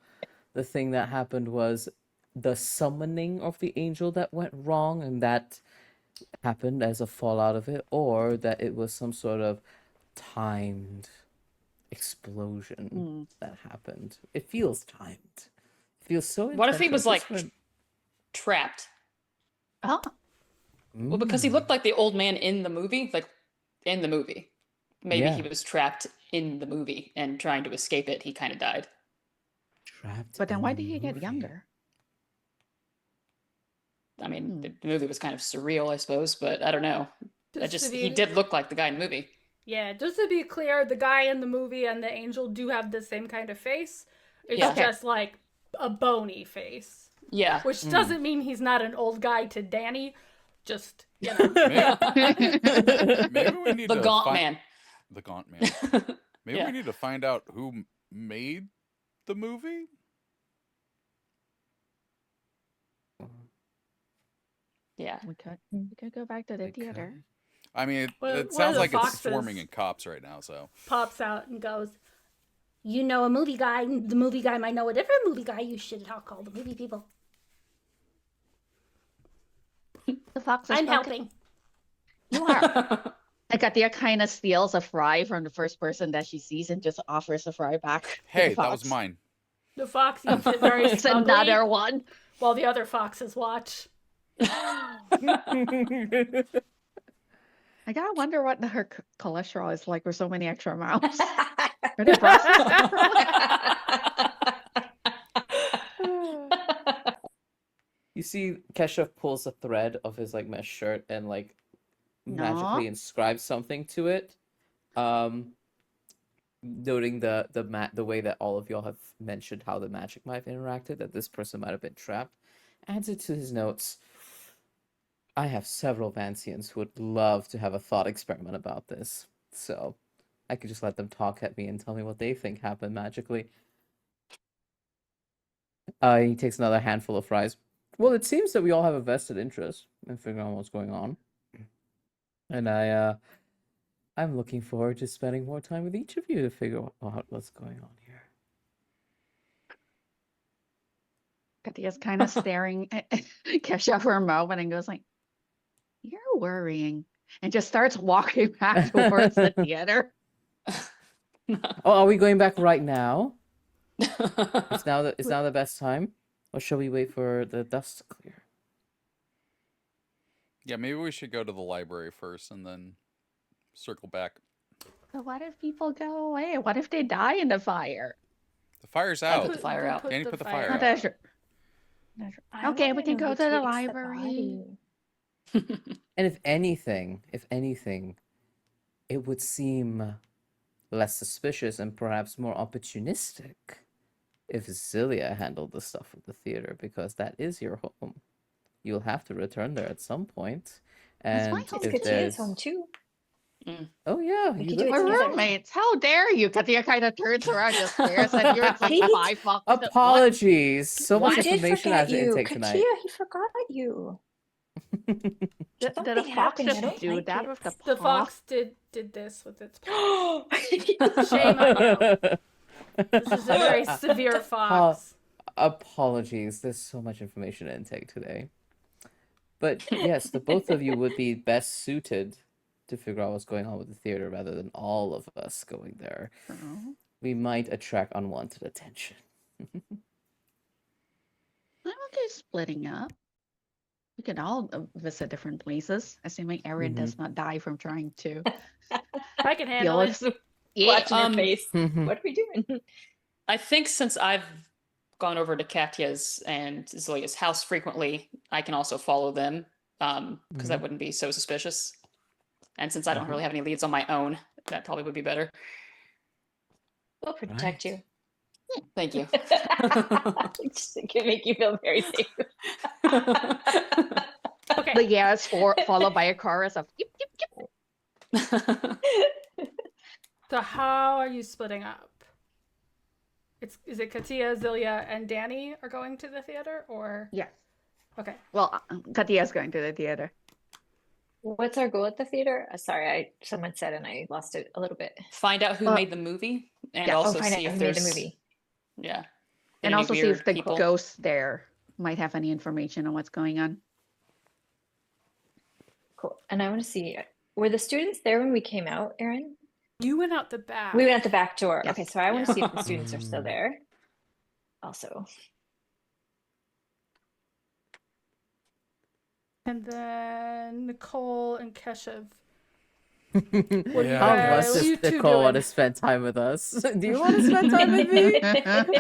thing that happened was the summoning of the angel that went wrong and that happened as a fallout of it, or that it was some sort of timed explosion that happened. It feels timed. It feels so What if he intentional. was like Just when- trapped? Oh, Well, because he looked like the old man in the movie, like in the movie. Maybe Yeah. he was trapped in the movie and trying to escape it, he kind of died. Trapped but then in why the did he get movie. younger? I mean, the movie was kind of surreal, I suppose, but I don't know. Just to He be- did look like the guy in the movie. Yeah, just to be clear, the guy in the movie and the angel do have the same kind of face. It's Yeah. just like a bony face. Yeah. Which doesn't mean he's not an old guy to Danny. Just, you know. Maybe we need The to Gaunt find Man. the Gaunt Man. Maybe Yeah. we need to find out who made the movie. Yeah. We could go back to the theater. I mean, Well, it one of sounds the like it's foxes- swarming in cops right now. So Pops out and goes, You know a movie guy, the movie guy might know a different movie guy. You should talk all the movie people. The fox is I'm broken. helping. You are. And Katia kind of steals a fry from the first person that she sees and just offers the fry back to Hey, the that was fox. mine. The fox eats it very It's smugly another one. while the other foxes watch. I gotta wonder what her cholesterol is like with so many extra amounts. Are they processed differently? You see, Keshav pulls a thread of his like mesh shirt and like magically No. inscribes something to it. Noting the way that all of y'all have mentioned how the magic might have interacted, that this person might have been trapped, adds it to his notes. I have several Vancians who would love to have a thought experiment about this, so I could just let them talk at me and tell me what they think happened magically. He takes another handful of fries. Well, it seems that we all have a vested interest in figuring out what's going on, and I'm looking forward to spending more time with each of you to figure out what's going on here. Katia's kind of staring at Kesha for a moment and goes like, "You're worrying," and just starts walking back towards the theater. Oh, are we going back right now? It's now the best time, or shall we wait for the dust to clear? Yeah, maybe we should go to the library first and then circle back. But what if people go away? What if they die in the fire? The fire's I put out. the fire out. Danny put the fire Oh, out. that's true. That's true. I Okay, we wanna can know go who to the takes library. body. And if anything, it would seem less suspicious and perhaps more opportunistic if Zilia handled the stuff at the theater, because that is your home. You'll have to return there at some point. That's my And home. if Katia's there's home too. Oh yeah, We you could do live it We're there. together. roommates. How dare you? Katia kind of turns around, just stares at you. It's like Wait. 5 bucks. What? Apologies. So much We did information I have forget to you. intake Katia, tonight. he forgot you. Did Something a fox happened. I just don't do like that it. with the The paw? fox did this with its paw. Shame on you. This is a very severe fox. Apologies. There's so much information to intake today. But yes, the both of you would be best suited to figure out what's going on with the theater rather than all of us going there. Oh. We might attract unwanted attention. I'm okay splitting up. We can all visit different places, assuming Erin does not die from trying to I can handle deal it. with. Yeah. Watching her face. Mhm. What are we doing? I think since I've gone over to Katya's and Zilia's house frequently, I can also follow them because that wouldn't be so suspicious. And since I don't really have any leads on my own, that probably would be better. We'll protect you. Thank you. Just it can make you feel very safe. Okay. The yes followed by a chorus of yip, yip, yip. So how are you splitting up? Is it Katia, Zilia, and Danny are going to the theater, or Yes. okay? Well, Katia's going to the theater. What's our goal at the theater? Sorry, someone said and I lost it a little bit. Find out who made the movie and yeah. also find out see if who made there's the movie. Yeah. And any also see weird if the people. ghost there might have any information on what's going on. Cool. And I want to see, were the students there when we came out, Erin? You went out the back. We went out the back door. Yes. Okay, so I want to Yeah. see if the students are still there. Also. And then Nicoal and Keshav. Yeah. How Yeah, much what are you does two Nicole want to doing? spend time with us? Do you want to spend time with me?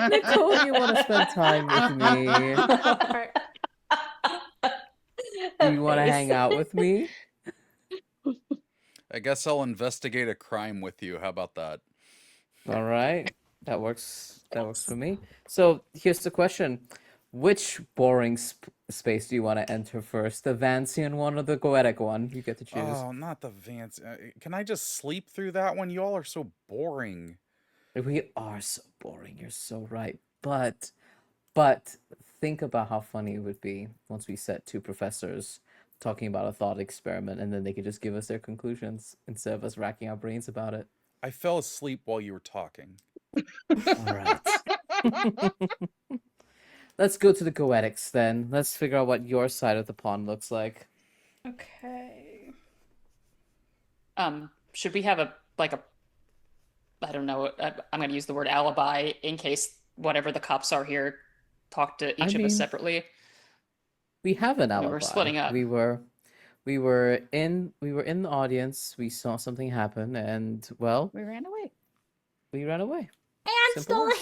Nicole, do you want to spend time with me? All right. Do you want to hang out with me? I guess I'll investigate a crime with you. How about that? All right. That works. That works for me. So here's the question. Which boring space do you want to enter first? The Vancian one or the Goetic one? You get to choose. Oh, not the Vance. Can I just sleep through that one? You all are so boring. We are so boring. You're so right. But think about how funny it would be once we set two professors talking about a thought experiment and then they could just give us their conclusions instead of us racking our brains about it. I fell asleep while you were talking. All right. Let's go to the Goetics then. Let's figure out what your side of the pond looks like. Okay. Should we have a I don't know, I'm going to use the word alibi in case whatever the cops are here talk to each of us separately. We have an alibi. We're splitting up. We were in the audience. We saw something happen, and well, We ran away. we ran away. And Simple stole a as.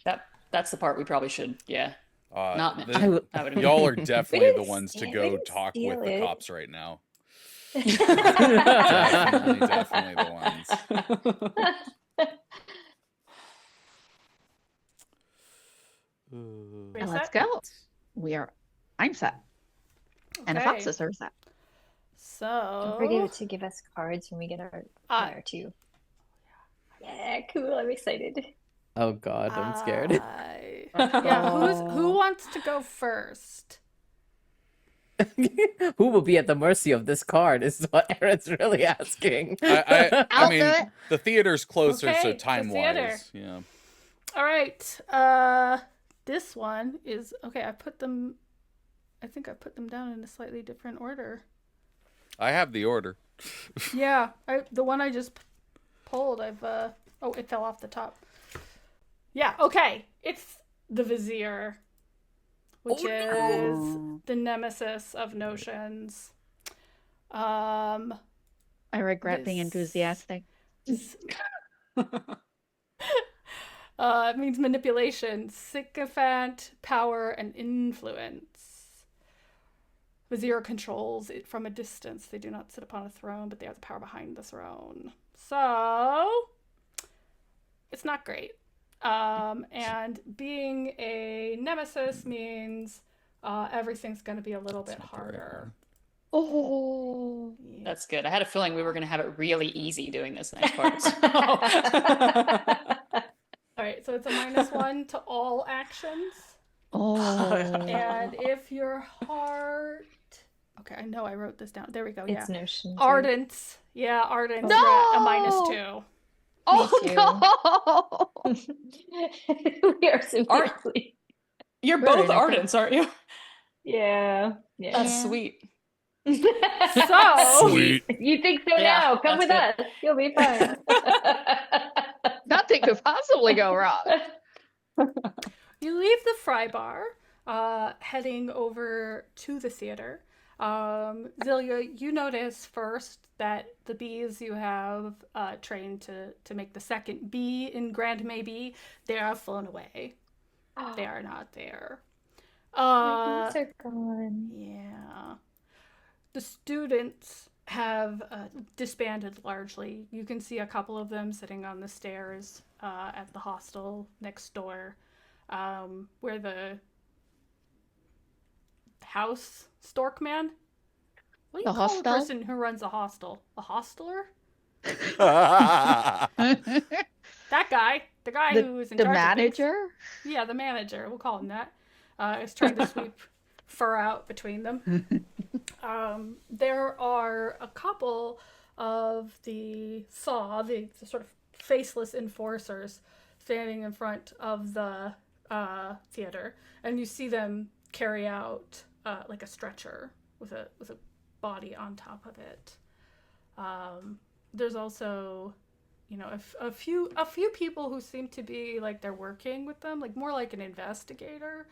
hand. That's the part we probably should, yeah. Not the- mention. I would y'all are definitely the didn't ones to steal- go we didn't talk with steal the it. cops right now. Definitely the ones. Reset? Let's go. I'm set. And the Okay. foxes are set. Don't forget So, to give us cards when we get our Uh, fire too. Yeah, cool. I'm excited. Oh God, I'm scared. yeah, who wants to go first? Who will be at the mercy of this card is what Aaron's really asking. I I'll mean, do it. the theater's closer, Okay, so the time theater. wise, yeah. All right. This one is okay. I think I put them down in a slightly different order. I have the order. Yeah, the one I just pulled. Oh, it fell off the top. Yeah. Okay. It's the Vizier, which is the nemesis of notions. I regret being This- enthusiastic. It means manipulation, sycophant, power, and influence. Vizier controls it from a distance. They do not sit upon a throne, but they are the power behind the throne. So, it's not great. And being a nemesis means everything's going to be a little bit not very harder. Oh. Yeah. That's good. I had a feeling we were going to have it really easy doing this next part. So. All right, so it's a -1 to all actions. Oh. And if your heart... Okay, I know I wrote this down. There we go, yeah. It's notion. Ardents. Yeah, Ardents No! are at a -2. Oh no. We are seriously. You're We're both in it. Ardents, aren't you? Yeah. That's Yeah. sweet. So, Sweet. You think so Yeah, now? Come with that's us. You'll be fine. Nothing could possibly go wrong. you leave the fry bar, heading over to the theater. Zelia, you notice first that the bees you have trained to make the second bee in Grand Maybe, they are flown away. They are not there. My bees are gone. Yeah. The students have disbanded largely. You can see a couple of them sitting on the stairs at the hostel next door, where the house stork man. What do you The call a hostel? person who runs a hostel? A hosteler? That guy, the guy who is in The charge of things. manager? Yeah, the manager. We'll call him that. Is trying to sweep fur out between them. There are a couple of the sort of faceless enforcers standing in front of the theater, and you see them carry out like a stretcher with a body on top of it. There's also, a few people who seem to be like they're working with them, like more like an investigator,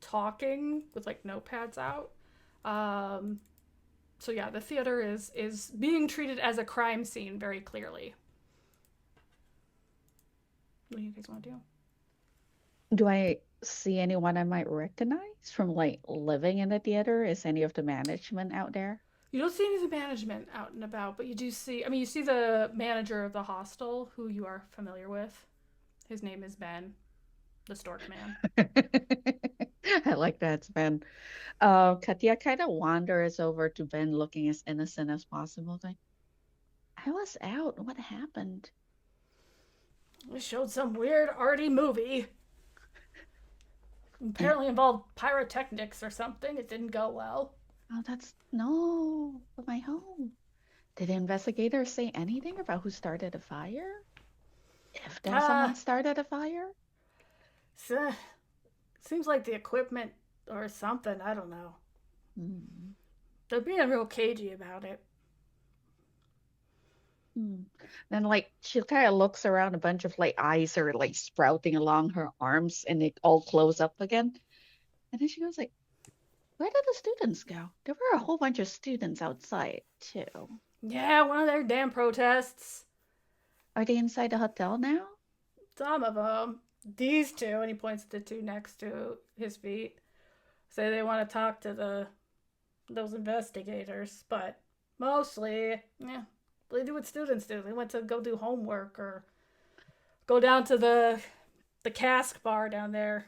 talking with like notepads out. So yeah, the theater is being treated as a crime scene very clearly. What do you guys want to do? Do I see anyone I might recognize from like living in the theater? Is any of the management out there? You don't see any of the management out and about, but you do see, you see the manager of the hostel, who you are familiar with. His name is Ben, the stork man. I like that, Ben. Katia kind of wanders over to Ben looking as innocent as possible. Like, I was out. What happened? We showed some weird arty movie. Apparently involved pyrotechnics or something. It didn't go well. Oh, no, but my home. Did the investigators say anything about who started the fire? If there's someone Uh, started a fire? so, seems like the equipment or something. I don't know. Hmm. They're being real cagey about it. Hmm. Then like she kind of looks around, a bunch of like eyes are like sprouting along her arms and it all close up again. And then she goes like, where did the students go? There were a whole bunch of students outside too. Yeah, one of their damn protests. Are they inside the hotel now? Some of them. These two, and he points to the two next to his feet, say they want to talk to those investigators, but mostly, yeah, they do what students do. They went to go do homework or go down to the cask bar down there.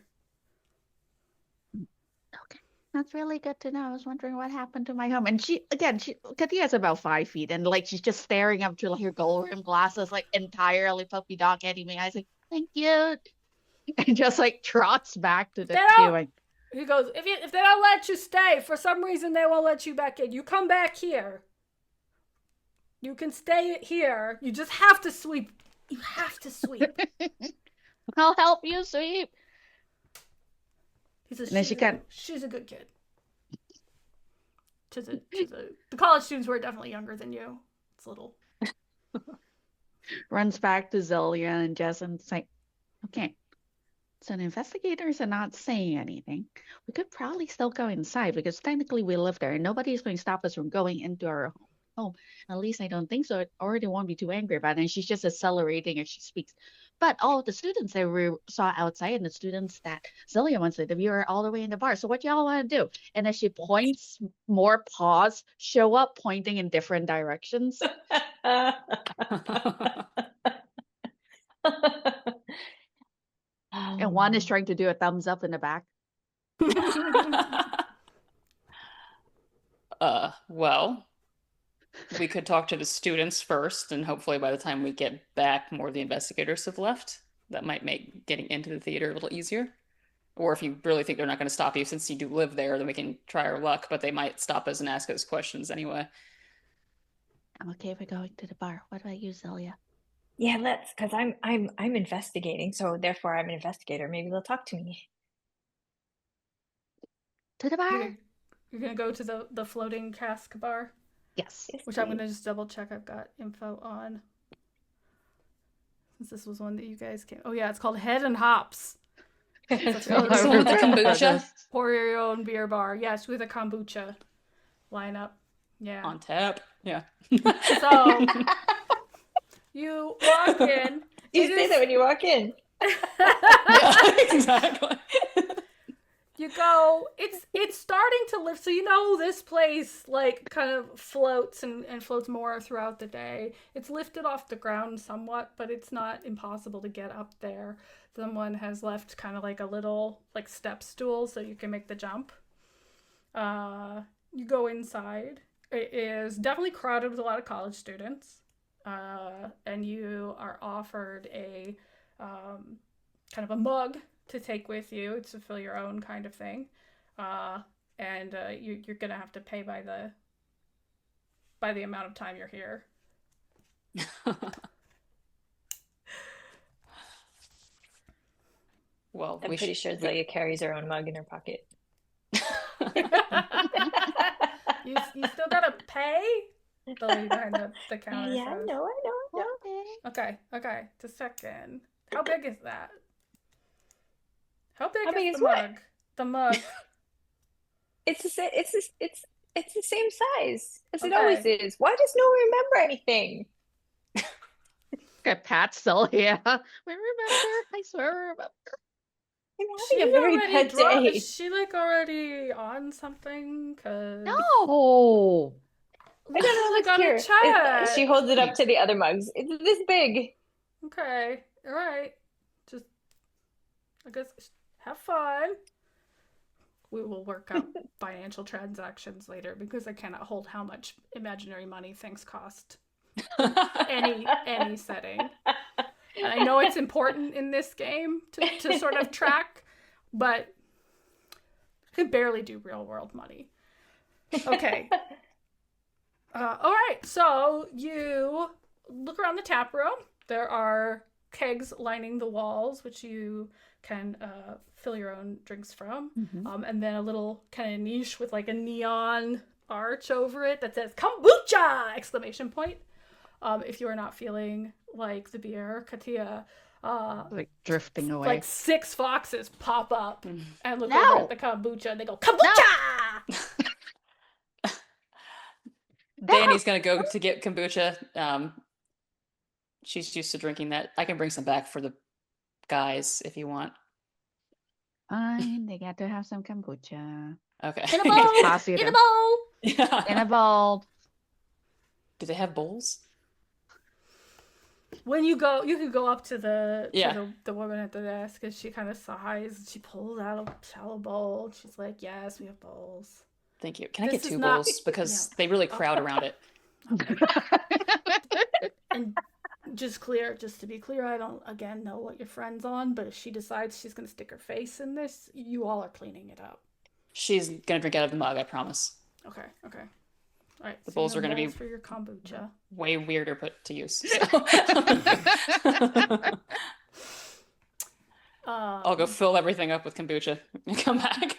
Okay. That's really good to know. I was wondering what happened to my home. And Katia's about 5 feet and like she's just staring up to like her gold rim glasses, like entirely puppy dog anime. I was like, thank you. And just like trots back to the They two. don't. And He goes, if they don't let you stay, for some reason they won't let you back in. You come back here. You can stay here. You just have to sweep. You have to sweep. I'll help you sweep. He says, And then she's a good kid. The college students were definitely younger than you. It's little. Runs back to Zillia and Jess and it's like, okay. So the investigators are not saying anything. We could probably still go inside because technically we live there and nobody's going to stop us from going into our home. At least I don't think so. I already won't be too angry about it. And she's just accelerating as she speaks. But all of the students that we saw outside and the students that Zillia wants to interview are all the way in the bar. So what y'all want to do? And as she points, more paws show up pointing in different directions. And one is trying to do a thumbs up in the back. Well, we could talk to the students first, and hopefully by the time we get back, more of the investigators have left. That might make getting into the theater a little easier. Or if you really think they're not going to stop you, since you do live there, then we can try our luck, but they might stop us and ask us questions anyway. I'm okay with going to the bar. What about you, Zelia? Yeah, let's, because I'm investigating, so therefore I'm an investigator. Maybe they'll talk to me. To the bar? You're gonna go to the floating cask bar, Yes. Yes, which I'm please. gonna just double check. I've got info on. Since this was one that you guys came. Oh yeah, it's called Head and Hops. It's a Oh, this is the one with the kombucha Pour your own beer bar. Yes, with a kombucha lineup. Yeah. on tap. Yeah. So you walk in. You say that when you walk in. Yeah, exactly. You go. It's starting to lift. So you know this place like kind of floats and floats more throughout the day. It's lifted off the ground somewhat, but it's not impossible to get up there. Someone has left kind of like a little like step stool so you can make the jump. You go inside. It is definitely crowded with a lot of college students. And you are offered a kind of a mug to take with you to fill your own kind of thing. And you're going to have to pay by the amount of time you're here. Well, I'm pretty sure Zelia carries her own mug in her pocket. You still got to pay? The lady behind the counter Yeah, I says. know. Okay, just a second. How big is that? How big How big is is the what? mug? The mug. It's the same size as it Okay. always is. Why does no one remember anything? Got Pat still here. We remember. I swear we remember. I'm She having a very already bad day. Is she like already on something? Cause No. I don't know. Like Look on here. a chat. She holds it up to the other mugs. It's this big. Okay, all right. Just, I guess, have fun. We will work out financial transactions later because I cannot hold how much imaginary money things cost. Any setting. And I know it's important in this game to sort of track, but I can barely do real world money. Okay. All right. So you look around the tap room. There are kegs lining the walls, which you can fill your own drinks from. And then a little kind of niche with like a neon arch over it that says kombucha! Exclamation point. If you are not feeling like the beer, Katia, Like drifting away. like 6 foxes pop up and look No! over at the kombucha and they go, kombucha! Danny's gonna go to get kombucha. She's used to drinking that. I can bring some back for the guys if you want. Fine, they get to have some kombucha. Okay. In a bowl. Toss it In a in. bowl. In a bowl. Do they have bowls? When you go, you can go up to the Yeah. the woman at the desk, and she kind of sighs. And she pulls out a shallow bowl. And she's like, "Yes, we have bowls." Thank you. Can I This get is 2 not- bowls? Because they really crowd around it. And just to be clear, I don't again know what your friend's on, but if she decides she's gonna stick her face in this, you all are cleaning it up. She's gonna drink out of the mug, I promise. Okay. All right. The bowls no are gonna be- bowls for your kombucha. Way weirder put to use. I'll go fill everything up with kombucha and come back.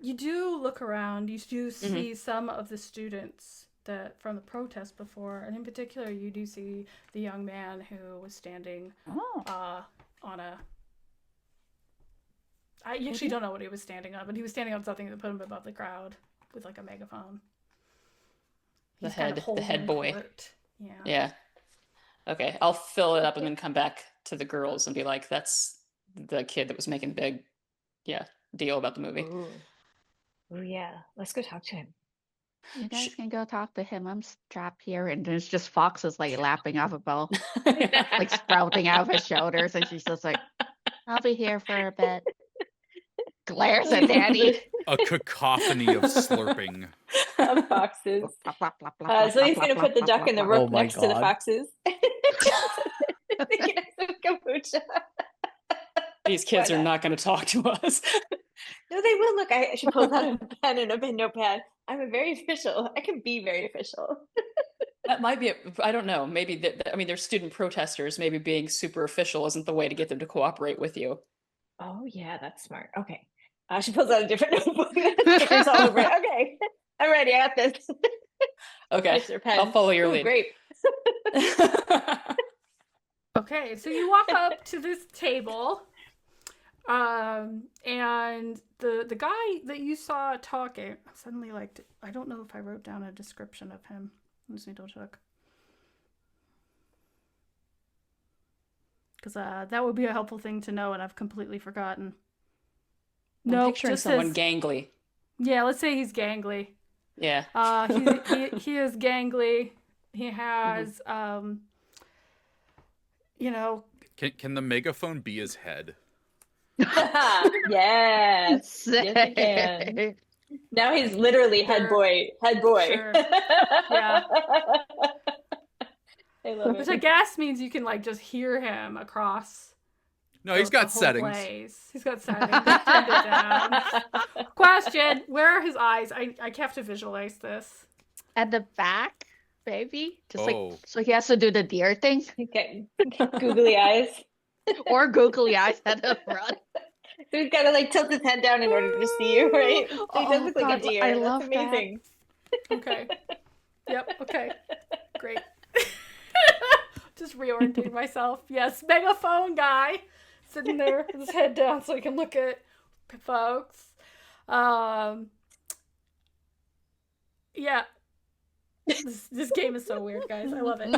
You do look around. You do see some of the students that from the protest before, and in particular, you do see the young man who was standing on a. I actually don't know what he was standing on, but he was standing on something that put him above the crowd with like a megaphone. The He's kind of head holding boy. court. Yeah. Yeah. Okay, I'll fill it up and then come back to the girls and be like, that's the kid that was making a big, deal about the movie. Ooh. Ooh, yeah. Let's go talk to him. You guys can go talk to him. I'm strapped here, and there's just foxes like lapping off a bowl, like sprouting out of his shoulders, and she's just like, "I'll be here for a bit." Glares at Danny. A cacophony of slurping. Of foxes. Plop, plop, plop, plop, So he's plop, going to plop, put the plop, duck plop, in the plop. rook Oh my next to the God. foxes. They can have some kombucha. These kids Why are not? not going to talk to us. No, they will. Look, I should pull out a pen and a notepad. I'm a very official. I can be very official. That might be, I don't know. Maybe, they're student protesters. Maybe being super official isn't the way to get them to cooperate with you. Oh, yeah, that's smart. Okay. She pulls out a different notebook. Stickers all over it. Okay. I'm ready. I got this. Okay, Mr. Pen. I'll follow your Ooh, lead. Great. Okay, so you walk up to this table, and the guy that you saw talking suddenly I don't know if I wrote down a description of him. I just need to check. Because that would be a helpful thing to know, and I've completely forgotten. I'm No, picturing just someone says, gangly. yeah, let's say he's gangly. Yeah. He is gangly. He has, Can the megaphone be his head? Yes. Yes, I can. Now he's literally head Sure. boy. Head boy. Sure. Yeah. I love Which I it. guess means you can just hear him across. No, he's the got whole settings. place. He's got settings. I turned it down. Question: where are his eyes? I have to visualize this. At the back, baby. Just Oh. like, so he has to do the deer thing, Okay. Googly eyes. or googly eyes at the front. So he's got to tilt his head down in order to see you, right? So he does Oh, look like God, a deer. I That's love that. amazing. Okay. Yep. Okay. Great. Just reorientate myself. Yes, megaphone guy sitting there with his head down so he can look at folks. Yeah. This game is so weird, guys. I love it.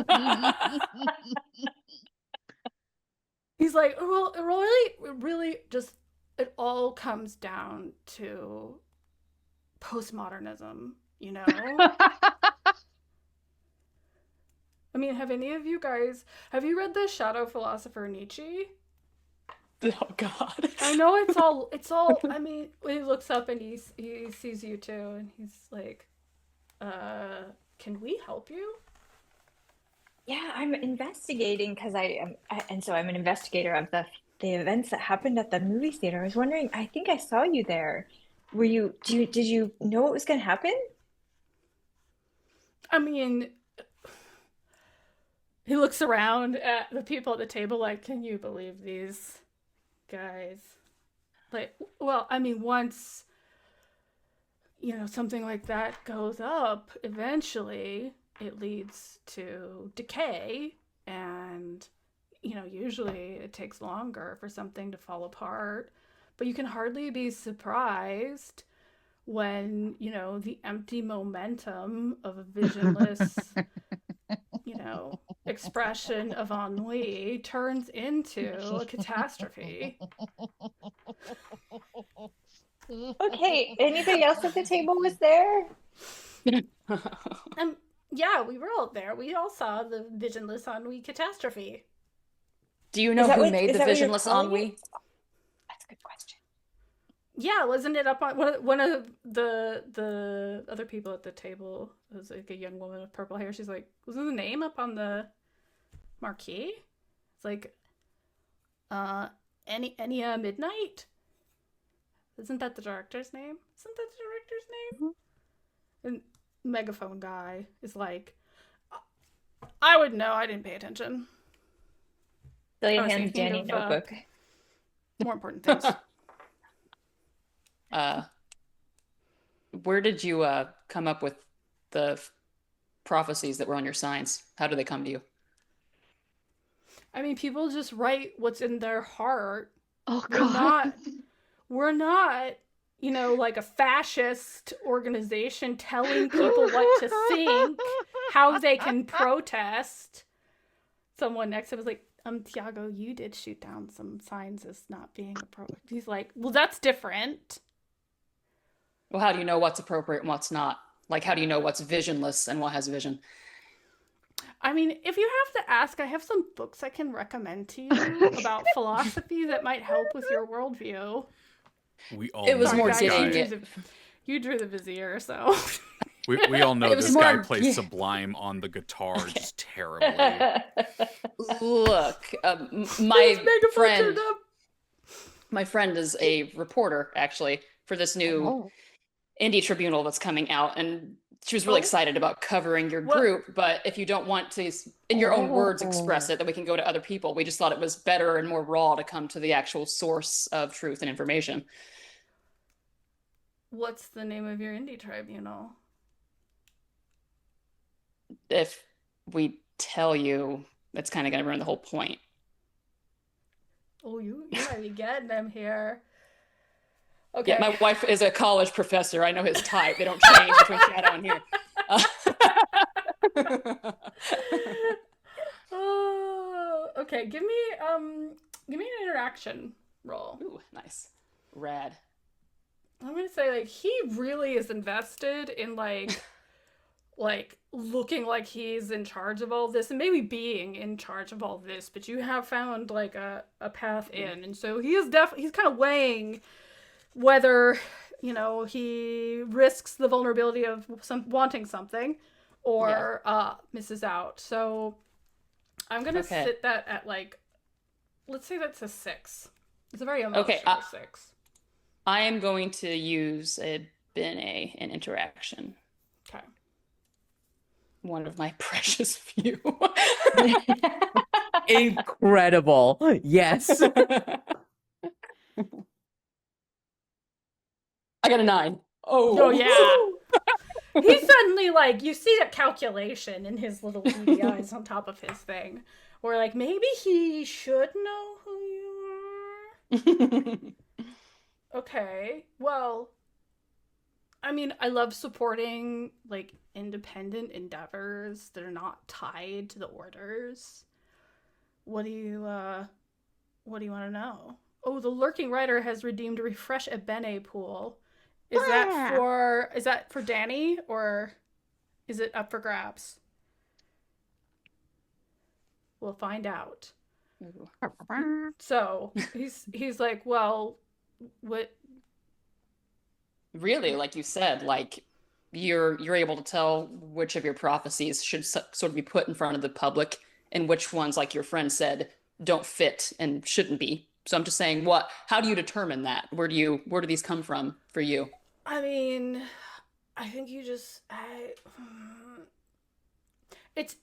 He's like, well, really, just it all comes down to postmodernism, you know? I mean, have any of you guys, have you read the Shadow Philosopher Nietzsche? Oh God. I know it's all, I mean, he looks up and he sees you too, and he's like, can we help you? Yeah, I'm investigating because I'm an investigator of the events that happened at the movie theater. I was wondering, I think I saw you there. Did you know what was going to happen? I mean, He looks around at the people at the table like, can you believe these guys? Like, well, I mean, once, something like that goes up, eventually it leads to decay. And, usually it takes longer for something to fall apart. But you can hardly be surprised when, the empty momentum of a visionless, expression of ennui turns into a catastrophe. Okay, anybody else at the table was there? Yeah, we were all there. We all saw the visionless ennui catastrophe. Do you know who made the what you're visionless calling ennui? it? That's a good question. Yeah, wasn't it up on one of the other people at the table? It was like a young woman with purple hair. She's like, wasn't the name up on the marquee? It's like, Enya Midnight. Isn't that the director's name? And megaphone guy is like, I would know. I didn't pay attention. Delia I was hands thinking Danny a of, notebook. More important things. Where did you come up with the prophecies that were on your signs? How do they come to you? I mean, people just write what's in their heart. Oh We're not, like a fascist organization telling people what to think, how they can protest. Someone next to him was like, Tiago, you did shoot down some signs as not being appropriate. He's like, well, that's different. Well, how do you know what's appropriate and what's not? Like, how do you know what's visionless and what has vision? I mean, if you have to ask, I have some books I can recommend to you about philosophy that might help with your worldview. We all It was know more this digging guy. it. You drew the vizier, so. We all know It was this guy more- plays yeah. Sublime on the guitar just terribly. Look, His my megaphone friend, turned up. my friend is a reporter actually for this new indie tribunal that's coming out, and she was really excited about covering your What? group. But if you don't want to, in your own words, express it, then we can go to other people. We just thought it was better and more raw to come to the actual source of truth and information. What's the name of your indie tribunal? If we tell you, it's kind of going to ruin the whole point. Oh, you might be getting them here. Okay. Yeah, my wife is a college professor. I know his type. They don't change between Shadow and here. Oh, okay. Give me an interaction roll. Ooh, nice. Rad. I'm gonna say like he really is invested in like looking like he's in charge of all this and maybe being in charge of all this, but you have found like a path in, and so he's kind of weighing whether he risks the vulnerability of wanting something or misses out. So I'm gonna sit that at like, let's say that's a 6. It's a very emotional 6. I am going to use an interaction. Okay. One of my precious few. Incredible. Yes. I got a 9. Oh yeah. He's suddenly like, you see a calculation in his little beady eyes on top of his thing. Where like, maybe he should know who you are. Okay. Well, I mean, I love supporting like independent endeavors that are not tied to the orders. What do you want to know? Oh, the lurking writer has redeemed a refresh a bene pool. Is that for Danny, or is it up for grabs? We'll find out. So he's like, well, what? Really, like you said, like you're able to tell which of your prophecies should sort of be put in front of the public and which ones, like your friend said, don't fit and shouldn't be. So I'm just saying, how do you determine that? Where do these come from for you? I mean, I think you just, it